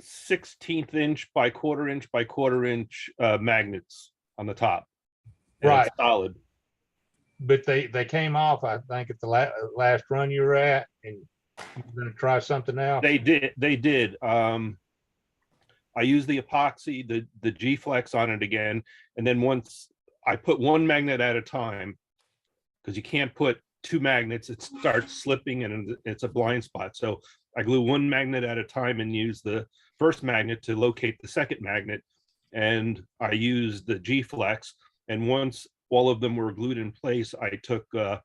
16th inch by quarter inch magnets on the top. And
Right.
it's solid.
But they came off, I think, at the last run you were at, and you're gonna try something else.
They did. I used the epoxy, the G-Flex on it again. And then once I put one magnet at a time, because you can't put two magnets, it starts slipping and it's a blind spot. So I glue one magnet at a time and use the first magnet to locate the second magnet. And I used the G-Flex. And once all of them were glued in place, I took a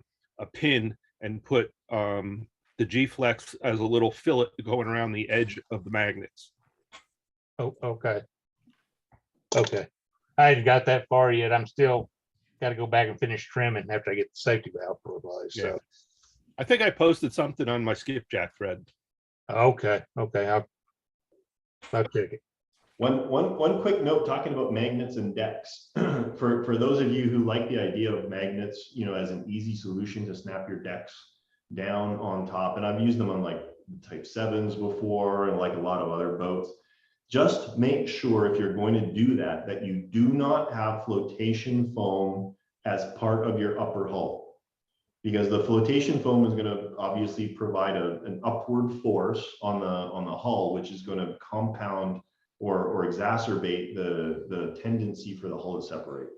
pin and put the G-Flex as a little fillet going around the edge of the magnets.
Oh, okay. Okay. I hadn't got that far yet. I'm still got to go back and finish trimming after I get the safety valve replaced. So,
I think I posted something on my skipjack thread.
okay. Okay. I'll check it.
One quick note talking about magnets and decks. For those of you who like the idea of magnets, you know, as an easy solution to snap your decks down on top, and I've used them on like Type 7s before and like a lot of other boats. Just make sure if you're going to do that, that you do not have flotation foam as part of your upper hull, because the flotation foam is going to obviously provide an upward force on the hull, which is going to compound or exacerbate the tendency for the hull to separate.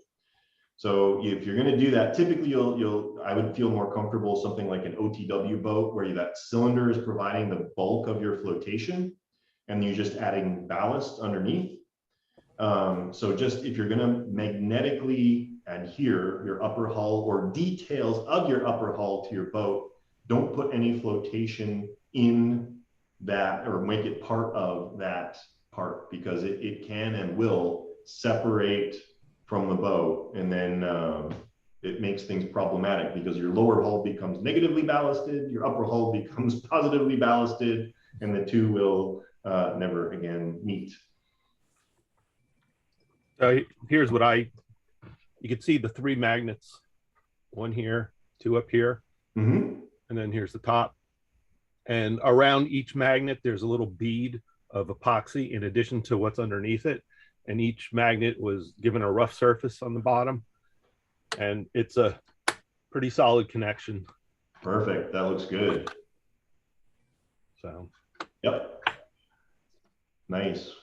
So if you're going to do that, typically I would feel more comfortable something like an OTW boat where that cylinder is providing the bulk of your flotation and you're just adding ballast underneath. So just if you're going to magnetically adhere your upper hull or details of your upper hull to your boat, don't put any flotation in that or make it part of that part, because it can and will separate from the boat, and then it makes things problematic because your lower hull becomes negatively ballasted, your upper hull becomes positively ballasted, and the two will never again meet.
So here's what you can see the three magnets, one here, two up here, and then here's the top. And around each magnet, there's a little bead of epoxy in addition to what's underneath it. And each magnet was given a rough surface on the bottom. And it's a pretty solid connection.
Perfect. That looks good.
So,
yep. Nice.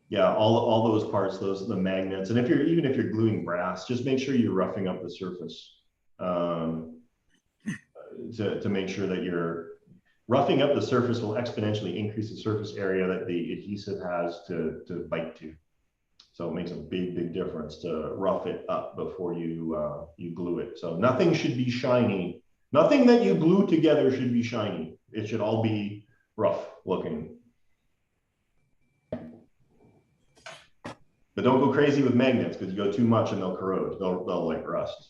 Yeah, all those parts, the magnets, and even if you're gluing brass, just make sure you're roughing up the surface to make sure that you're roughing up the surface will exponentially increase the surface area that the adhesive has to bite to. So it makes a big difference to rough it up before you glue it. So nothing should be shiny. Nothing that you glue together should be shiny. It should all be rough looking. But don't go crazy with magnets, because you go too much and they'll corrode. They'll like rust.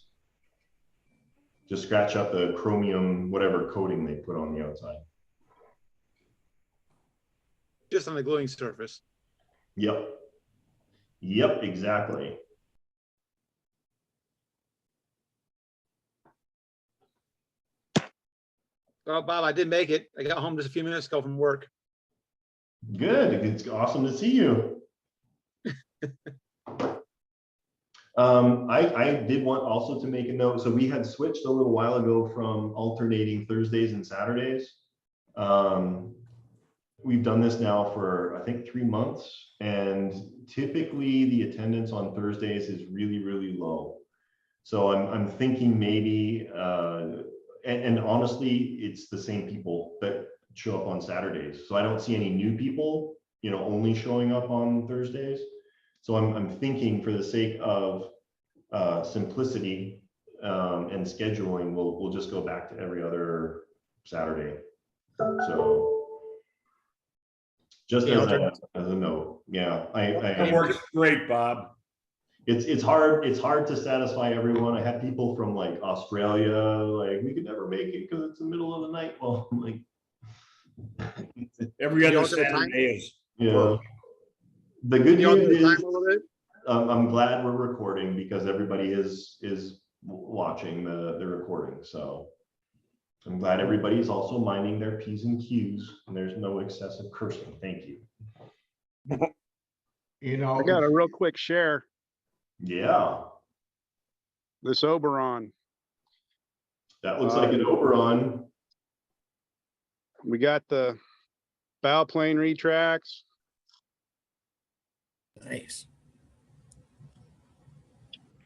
Just scratch up the chromium, whatever coating they put on the outside.
Just on the gluing surface.
Yep. Yep, exactly.
Well, Bob, I did make it. I got home just a few minutes ago from work.
Good. It's awesome to see you. I did want also to make a note. So we had switched a little while ago from alternating Thursdays and Saturdays. We've done this now for, I think, 3 months. And typically the attendance on Thursdays is really low. So I'm thinking maybe, and honestly, it's the same people that show up on Saturdays. So I don't see any new people, only showing up on Thursdays. So I'm thinking, for the sake of simplicity and scheduling, we'll just go back to every other Saturday. So just as a note, yeah,
That works great, Bob.
It's hard to satisfy everyone. I had people from like Australia, like, we could never make it because it's the middle of the night. Well, I'm like,
every other Saturday is.
Yeah. The good news is, I'm glad we're recording, because everybody is watching the recording. So I'm glad everybody's also minding their P's and Q's and there's no excessive cursing. Thank you.
You know,
I got a real quick share.
Yeah,
This Oberon.
that looks like an Oberon.
We got the bow plane retracts.
Nice.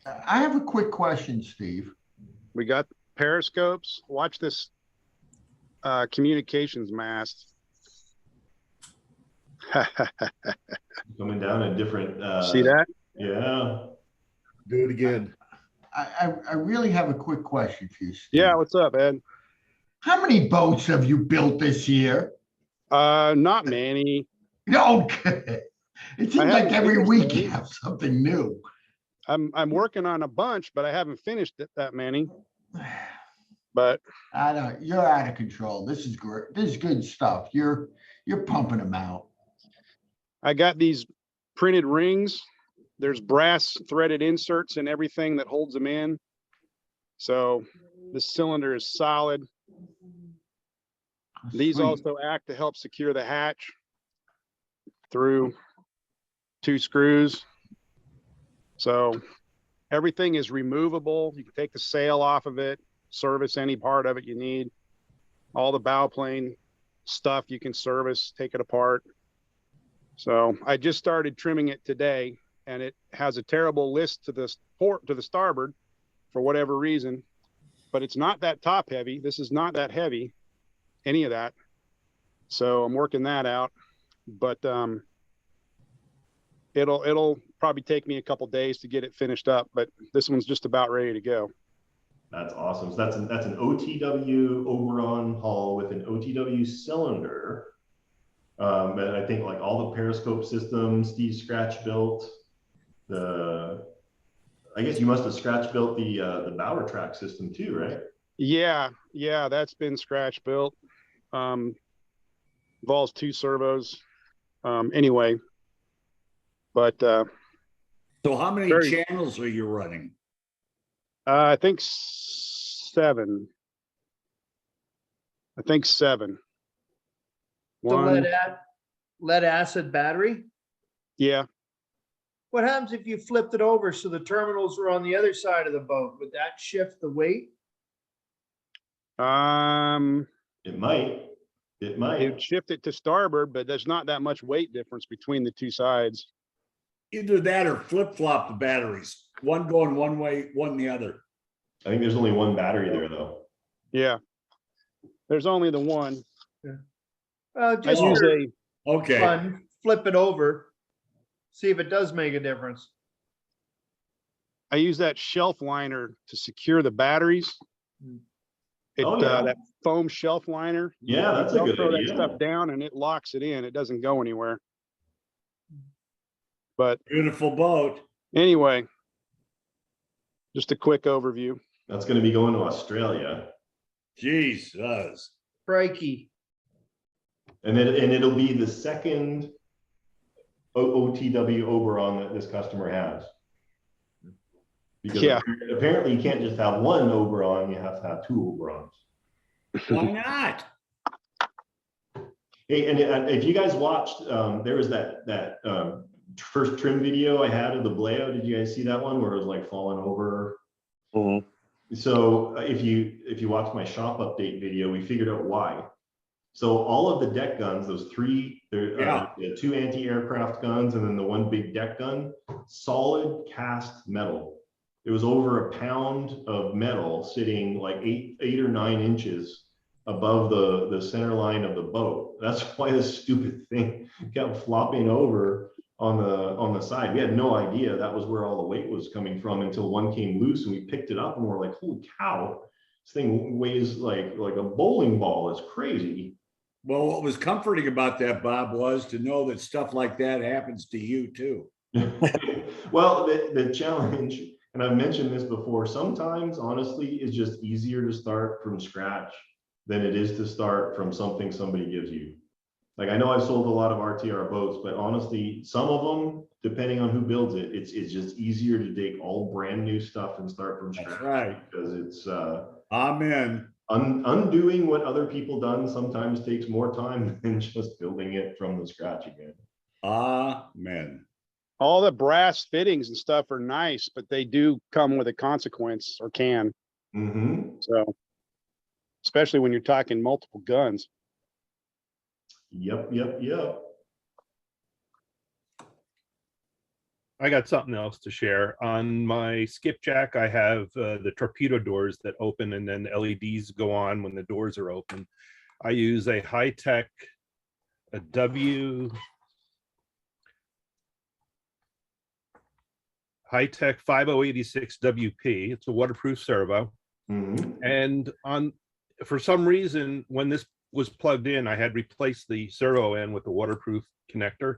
I have a quick question, Steve.
We got periscopes. Watch this communications mast.
Coming down a different.
See that?
Yeah.
Do it again.
I really have a quick question for you, Steve.
Yeah, what's up, Ed?
How many boats have you built this year?
Not many.
No, it seems like
haven't
every
finished
week
any.
you have something new.
I'm working on a bunch, but I haven't finished it that many. But
I don't. You're out of control. This is great. This is good stuff. You're pumping them out.
I got these printed rings. There's brass threaded inserts and everything that holds them in. So the cylinder is solid. These
Sweet.
also act to help secure the hatch through 2 screws. So everything is removable. You can take the sail off of it, service any part of it you need. All the bow plane stuff you can service, take it apart. So I just started trimming it today, and it has a terrible list to the port to the starboard for whatever reason, but it's not that top heavy. This is not that heavy, any of that. So I'm working that out, but it'll probably take me a couple days to get it finished up, but this one's just about ready to go.
That's awesome. So that's an OTW Oberon hull with an OTW cylinder. And I think like all the periscope systems, Steve scratch built. I guess you must have scratch built the bow retract system too, right?
Yeah, that's been scratch built. Involves 2 servos. Anyway, but
So how many channels are you running?
I think 7.
The
One,
lead acid battery.
yeah.
What happens if you flipped it over so the terminals were on the other side of the boat? Would that shift the weight?
It might. It might.
It would shift it to starboard, but there's not that much weight difference between the 2 sides.
Either that or flip-flop the batteries. One going one way, one the other.
I think there's only one battery there though.
Yeah. There's only the one.
Just
I use
for
Okay.
fun, flip it over, see if it does make a difference.
I use that shelf liner to secure the batteries.
Oh, yeah.
That foam shelf liner.
Yeah, that's a good
throw that
idea.
stuff down and it locks it in. It doesn't go anywhere. But
Beautiful boat.
anyway, just a quick overview.
That's going to be going to Australia.
Jesus.
Crikey.
And it'll be the second OTW Oberon that this customer has. Because
Yeah.
apparently you can't just have one Oberon, you have to have 2 Oberons.
Why not?
Hey, and if you guys watched, there was that first trim video I had of the Bleo. Did you guys see that one where it was like falling over?
Mm-hmm.
So if you watch my shop update video, we figured out why. So all of the deck guns, those 3, the 2 anti-aircraft guns, and then the 1 big deck gun, solid cast metal. It was over 1 pound of metal sitting like 8 or 9 inches above the center line of the boat. That's why this stupid thing kept flopping over on the side. We had no idea that was where all the weight was coming from until one came loose and we picked it up and we're like, holy cow, this thing weighs like a bowling ball. It's crazy.
Well, what was comforting about that, Bob, was to know that stuff like that happens to you too.
Well, the challenge, and I've mentioned this before, sometimes honestly it's just easier to start from scratch than it is to start from something somebody gives you. Like I know I've sold a lot of RTR boats, but honestly, some of them, depending on who builds it, it's just easier to take all brand new stuff and start from scratch.
That's right.
Because it's
Amen.
undoing what other people done sometimes takes more time than just building it from the scratch again.
Amen.
All the brass fittings and stuff are nice, but they do come with a consequence, or can.
Mm-hmm.
So, especially when you're talking multiple guns.
Yep.
I got something else to share. On my skipjack, I have the torpedo doors that open and then LEDs go on when the doors are open. I use a high-tech, a high-tech 5086 WP. It's a waterproof servo.
Mm-hmm.
And for some reason, when this was plugged in, I had replaced the servo end with the waterproof connector.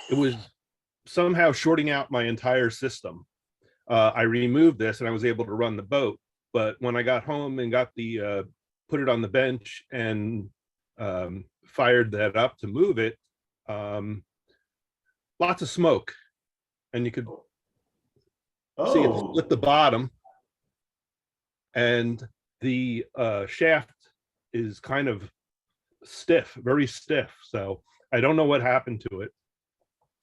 It was somehow shorting out my entire system. I removed this and I was able to run the boat. But when I got home and got the put it on the bench and fired that up to move it, lots of smoke, and you could see it split the bottom, and the shaft is kind of stiff, very stiff. So I don't know what happened to it.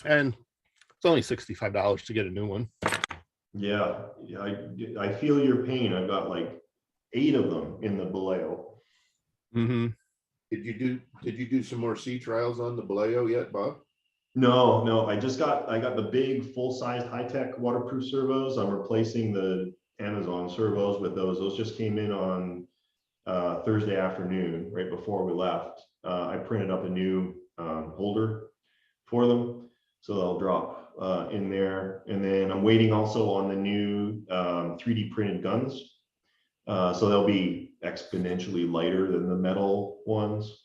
And it's only $65 to get a new one.
Yeah, I feel your pain. I've got like 8 of them in the Baleo.
Mm-hmm.
Did you do some more sea trials on the Baleo yet, Bob?
No, I got the big full-sized high-tech waterproof servos. I'm replacing the Amazon servos with those. Those just came in on Thursday afternoon, right before we left. I printed up a new holder for them, so they'll drop in there. And then I'm waiting also on the new 3D printed guns. So they'll be exponentially lighter than the metal ones.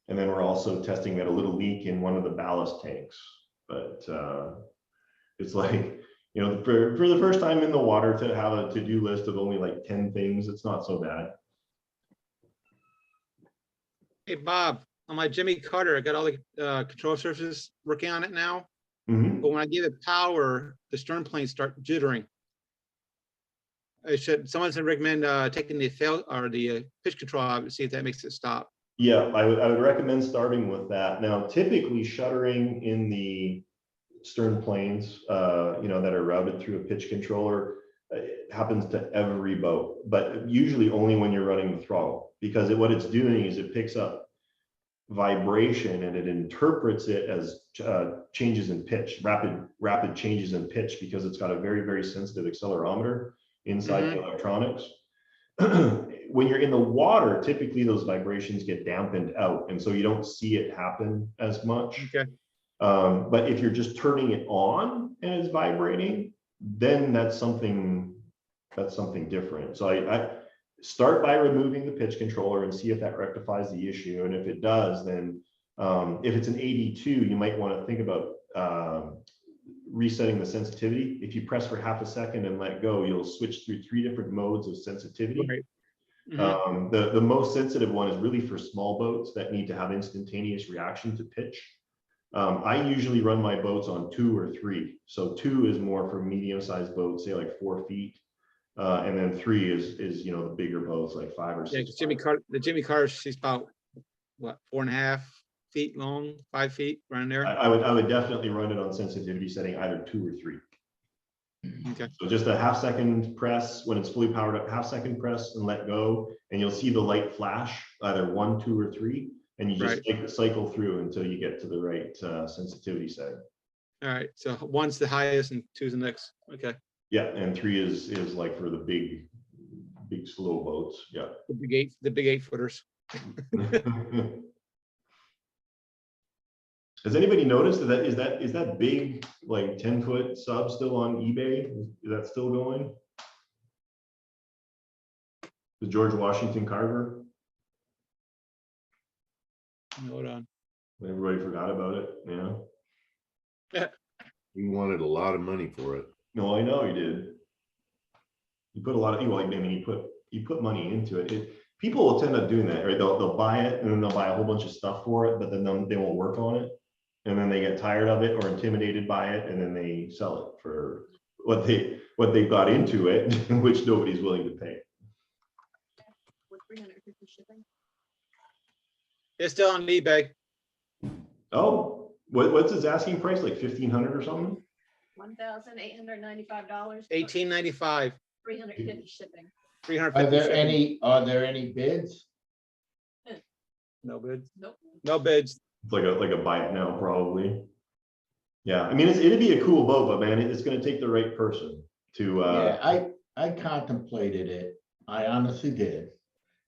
And then we're also testing at a little leak in one of the ballast tanks. But it's like, you know, for the first time in the water to have a to-do list of only like 10 things, it's not so bad.
Hey, Bob, on my Jimmy Carter, I got all the control surfaces working on it now.
Mm-hmm.
But when I give it power, the stern planes start jittering. Someone said recommend taking the pitch control out to see if that makes it stop.
Yeah, I would recommend starting with that. Now, typically shuttering in the stern planes, you know, that are routed through a pitch controller, it happens to every boat, but usually only when you're running the throttle, because what it's doing is it picks up vibration and it interprets it as changes in pitch, rapid changes in pitch, because it's got a very, very sensitive accelerometer inside the electronics. When you're in the water, typically those vibrations get dampened out, and so you don't see it happen as much.
Okay.
But if you're just turning it on and it's vibrating, then that's something different. So I start by removing the pitch controller and see if that rectifies the issue. And if it does, then if it's an 82, you might want to think about resetting the sensitivity. If you press for half a second and let go, you'll switch through 3 different modes of sensitivity.
Right.
The most sensitive one is really for small boats that need to have instantaneous reaction to pitch. I usually run my boats on 2 or 3. So 2 is more for medium-sized boats, say like 4 feet, and then 3 is you know, the bigger boats like 5 or 6.
Yeah, the Jimmy Carter, she's about what, 4.5 feet long, 5 feet, around there.
I would definitely run it on sensitivity setting either 2 or 3.
Okay.
So just a half-second press when it's fully powered up, half-second press and let go, and you'll see the light flash either 1, 2, or 3, and you just cycle through until you get to the right sensitivity setting.
All right. So 1's the highest and 2's the next. Okay.
Yeah, and 3 is like for the big slow boats. Yeah.
The big 8-footers.
Has anybody noticed that is that big like 10-foot sub still on eBay? Is that still going? The George Washington Carver?
Hold on.
Everybody forgot about it. Yeah.
You wanted a lot of money for it.
No, I know you did. You put a lot of, I mean, you put money into it. People will tend up doing that, right? They'll buy it and then they'll buy a whole bunch of stuff for it, but then they won't work on it. And then they get tired of it or intimidated by it, and then they sell it for what they got into it, which nobody's willing to pay.
With 350 shipping.
It's still on eBay.
Oh, what's his asking price? Like 1,500 or something?
$1,895.
$18.95.
350 shipping.
350
Are there any bids?
No bids.
Nope.
No bids.
It's like a buy it now, probably. Yeah, I mean, it'd be a cool boat, but man, it's going to take the right person to.
Yeah, I contemplated it. I honestly did.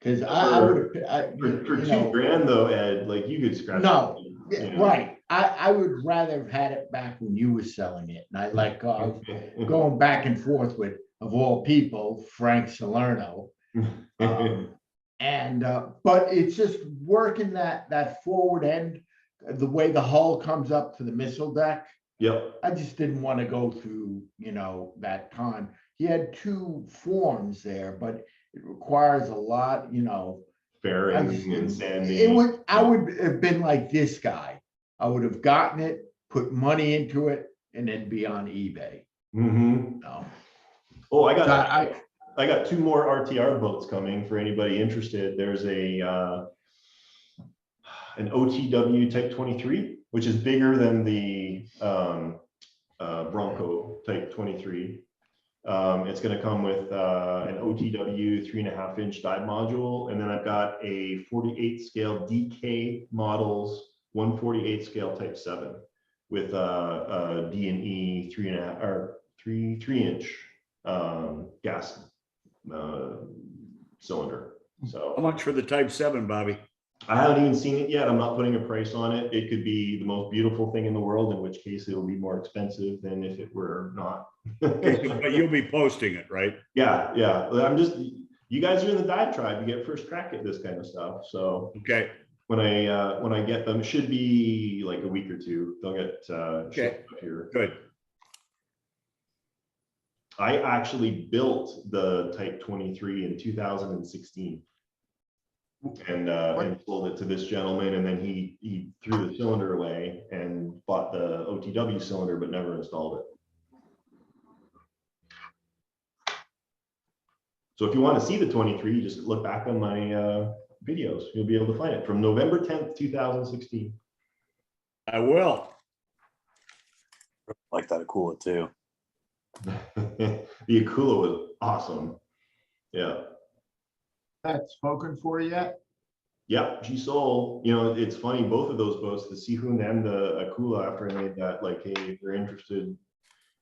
Cause I would,
For $2,000 though, Ed, like you could scratch.
no,
it, you know.
right. I would rather have had it back when you were selling it. And I like going back and forth with, of all people, Frank Salerno. But it's just working that forward end, the way the hull comes up to the missile deck.
Yep.
I just didn't want to go through, that time. He had 2 forms there, but it requires a lot,
Fairing and sanding.
I would have been like this guy. I would have gotten it, put money into it, and then be on eBay.
Mm-hmm.
No.
Oh, I got 2 more RTR boats coming for anybody interested. There's an OTW Type 23, which is bigger than the Bronco Type 23. It's going to come with an OTW 3.5-inch dive module, and then I've got a 48 scale DK models 148 scale Type 7 with a D&E 3.5 or 3-inch gas cylinder. So
How much for the Type 7, Bobby?
I haven't even seen it yet. I'm not putting a price on it. It could be the most beautiful thing in the world, in which case it'll be more expensive than if it were not.
But you'll be posting it, right?
Yeah. You guys are in the dive tribe. You get first crack at this kind of stuff. So
Okay.
when I get them, it should be like a week or 2. They'll get shipped up here.
Good.
I actually built the Type 23 in 2016. And sold it to this gentleman, and then he threw the cylinder away and bought the OTW cylinder, but never installed it. So if you want to see the 23, you just look back on my videos. You'll be able to find it from November 10th, 2016.
I will.
Like that Akula too.
The Akula was awesome. Yeah.
That's spoken for yet?
Yeah, she sold. It's funny, both of those boats, the Sihun and the Akula, after I made that, like, hey, if you're interested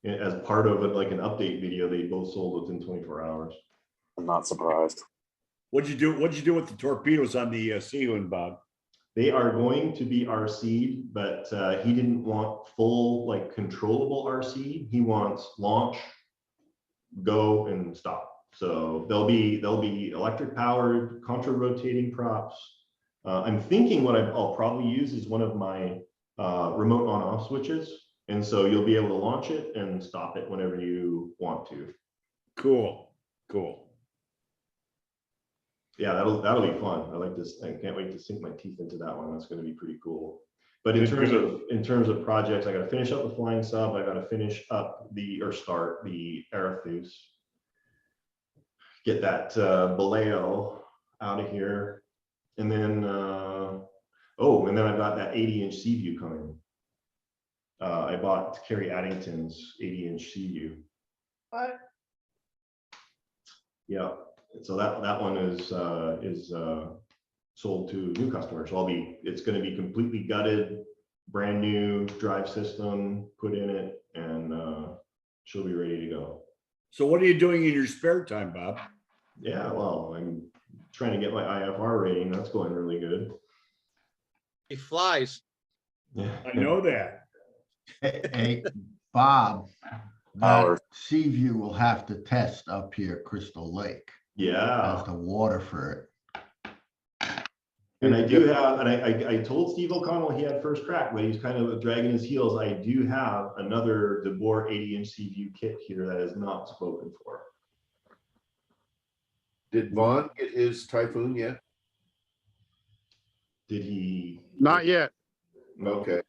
as part of it, like an update video, they both sold within 24 hours.
I'm not surprised.
What'd you do with the torpedoes on the Sealand, Bob?
They are going to be RC'd, but he didn't want full, like, controllable RC. He wants launch, go, and stop. So they'll be electric powered, contra rotating props. I'm thinking what I'll probably use is one of my remote on off switches. And so you'll be able to launch it and stop it whenever you want to.
Cool.
Yeah, that'll be fun. I like this. I can't wait to sink my teeth into that one. That's going to be pretty cool. But in terms of projects, I got to finish up the flying sub. I got to finish up start the Arathus. Get that Baleo out of here, and then I've got that 80-inch Seaview coming. I bought Kerry Addington's 80-inch Seaview.
What?
Yeah, so that one is sold to new customers. So it's going to be completely gutted, brand new drive system put in it, and she'll be ready to go.
So what are you doing in your spare time, Bob?
Yeah, well, I'm trying to get my IFR rating. That's going really good.
He flies.
Yeah,
I know that.
Hey, Bob, that Seaview will have to test up here at Crystal Lake.
Yeah.
Has the water for it.
And I do have, and I told Steve O'Connell he had first crack, but he's kind of dragging his heels. I do have another DeBoer 80-inch Seaview kit here that is not spoken for.
Did Vaughn get his Typhoon yet?
Did he?
Not yet.
Okay.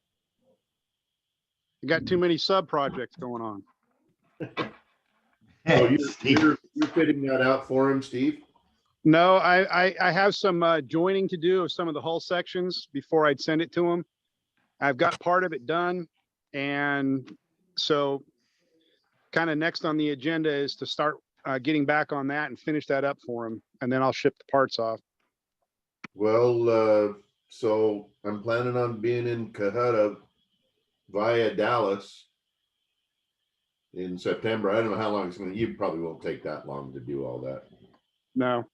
You got too many sub projects going on.
So
Steve.
you're fitting that out for him, Steve?
No, I have some joining to do of some of the hull sections before I'd send it to him. I've got part of it done. And so kind of next on the agenda is to start getting back on that and finish that up for him. And then I'll ship the parts off.
Well, so I'm planning on being in Cohutta via Dallas in September. I don't know how long it's gonna, you probably won't take that long to do all that.
No.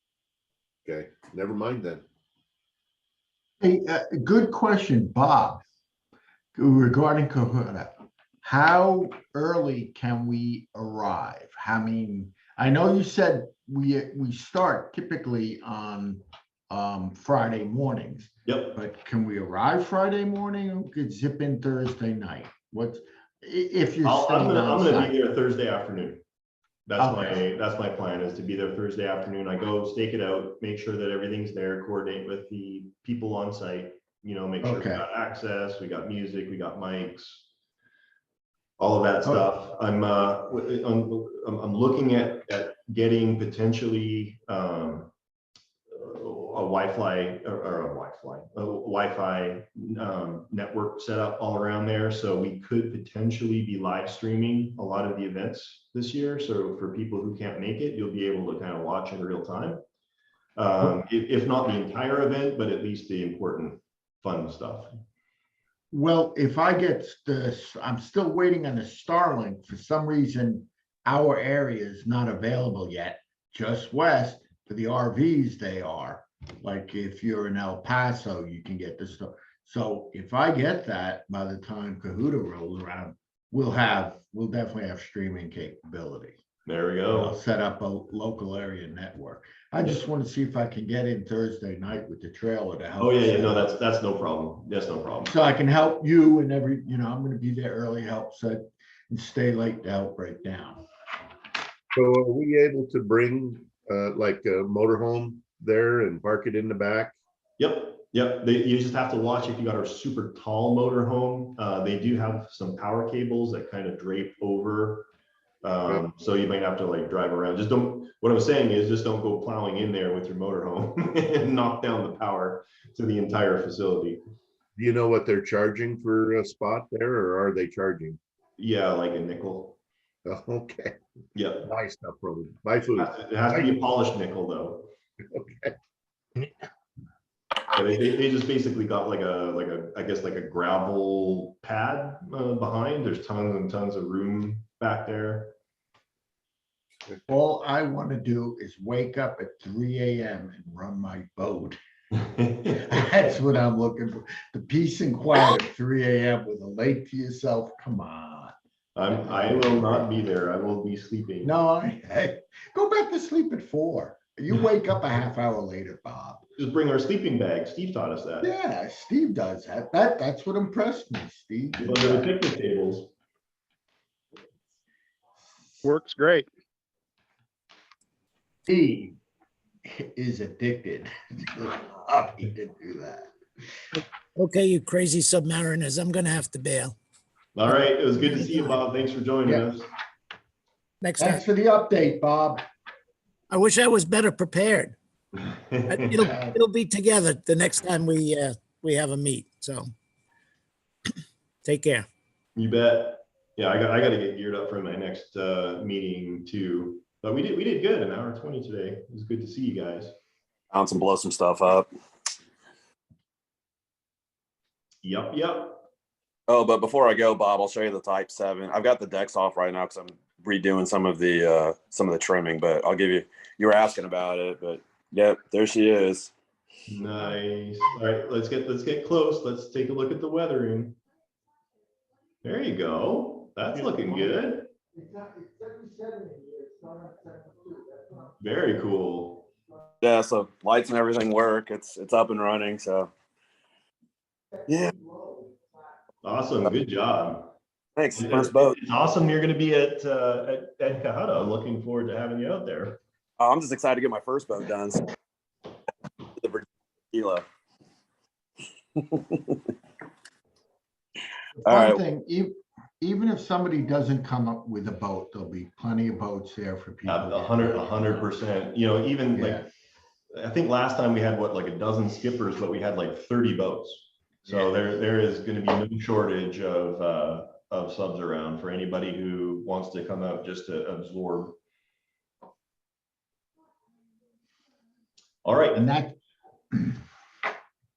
Okay, never mind then.
Hey, good question, Bob, regarding Cohutta. How early can we arrive? I mean, I know you said we start typically on Friday mornings,
Yep.
but can we arrive Friday morning or could zip in Thursday night? What's if you're
I'm
staying
gonna
on
be
site?
there Thursday afternoon.
Okay.
That's my plan, is to be there Thursday afternoon. I go stake it out, make sure that everything's there, coordinate with the people on site, you know, make sure we
Okay.
got access, we got music, we got mics, all of that
Oh.
stuff. I'm looking at getting potentially a Wi-Fi network set up all around there. So we could potentially be live streaming a lot of the events this year. So for people who can't make it, you'll be able to kind of watch in real time. If not the entire event, but at least the important fun stuff.
Well, if I get this, I'm still waiting on a Starlink. For some reason, our area is not available yet. Just west for the RVs, they are. Like if you're in El Paso, you can get this stuff. So if I get that, by the time Cohutta rolls around, we'll definitely have streaming capability.
There we
I'll
go.
set up a local area network. I just want to see if I can get in Thursday night with the trailer to help.
Oh yeah,
set
no,
up.
that's no problem. That's no problem.
So I can help you and I'm gonna be there early, help set and stay late to help break down.
So are we able to bring like a motorhome there and park it in the back?
Yep. You just have to watch if you got a super tall motorhome. They do have some power cables that kind of drape over. So you might have to like drive around. What I'm saying is just don't go plowing in there with your motorhome and knock down the power to the entire facility.
Do you know what they're charging for a spot there, or are they charging?
Yeah, like a nickel.
Oh, okay.
Yeah.
Buy stuff from them. Buy food.
It has to be a polished nickel though.
Okay.
Yeah, they just basically got like I guess like a gravel pad behind. There's tons and tons of room back there.
All I want to do is wake up at 3 a.m. and run my boat. That's what I'm looking for. The peace and quiet of 3 a.m. with a lake to yourself. Come on.
I will not be there. I will be sleeping.
No, I go back to sleep at 4. You wake up a half hour later, Bob.
Just bring our sleeping bag. Steve taught us that.
Yeah, Steve does that. That's what impressed me, Steve. did
Under the
that.
picnic tables.
Works great.
Steve is addicted to the hobby to do that.
Okay, you crazy submariners, I'm gonna have to bail.
All right. It was good to see you, Bob. Thanks for joining
Yeah.
us.
Next time,
Thanks for the update, Bob.
I wish I was better prepared. It'll be together the next time we have a meet, so. Take care.
You bet. Yeah, I got to get geared up for my next meeting too. But we did good, an hour 20 today. It was good to see you guys.
Bounce and blow some stuff up.
Yep.
Oh, but before I go, Bob, I'll show you the Type 7. I've got the decks off right now because I'm redoing some of the trimming, but I'll give you, you were asking about it, but yep, there she is.
Nice. All right, let's get close. Let's take a look at the weathering. There you go. That's looking good. Very cool.
Yeah, so lights and everything work. It's up and running, so yeah.
Awesome. Good job.
Thanks. First boat.
It's awesome you're going to be at Cohutta. Looking forward to having you out there.
I'm just excited to get my first boat done. So. The Virginia. All
One
right.
thing, even if somebody doesn't come up with a boat, there'll be plenty of boats there for people.
Yeah,
to-
100%. You know, even
Yeah.
like, I think last time we had what, like a dozen skippers, but we had like 30 boats. So there is going to be no shortage of subs around for anybody who wants to come out just to absorb. All right,
And that,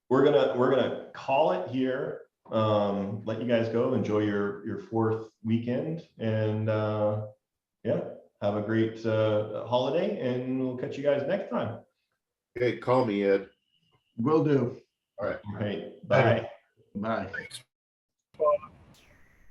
we're gonna call it here. Let you guys go. Enjoy your 4th weekend, and yeah, have a great holiday, and we'll catch you guys next time.
Okay, call me, Ed.
will do.
All right, bye.
Bye.
Bye.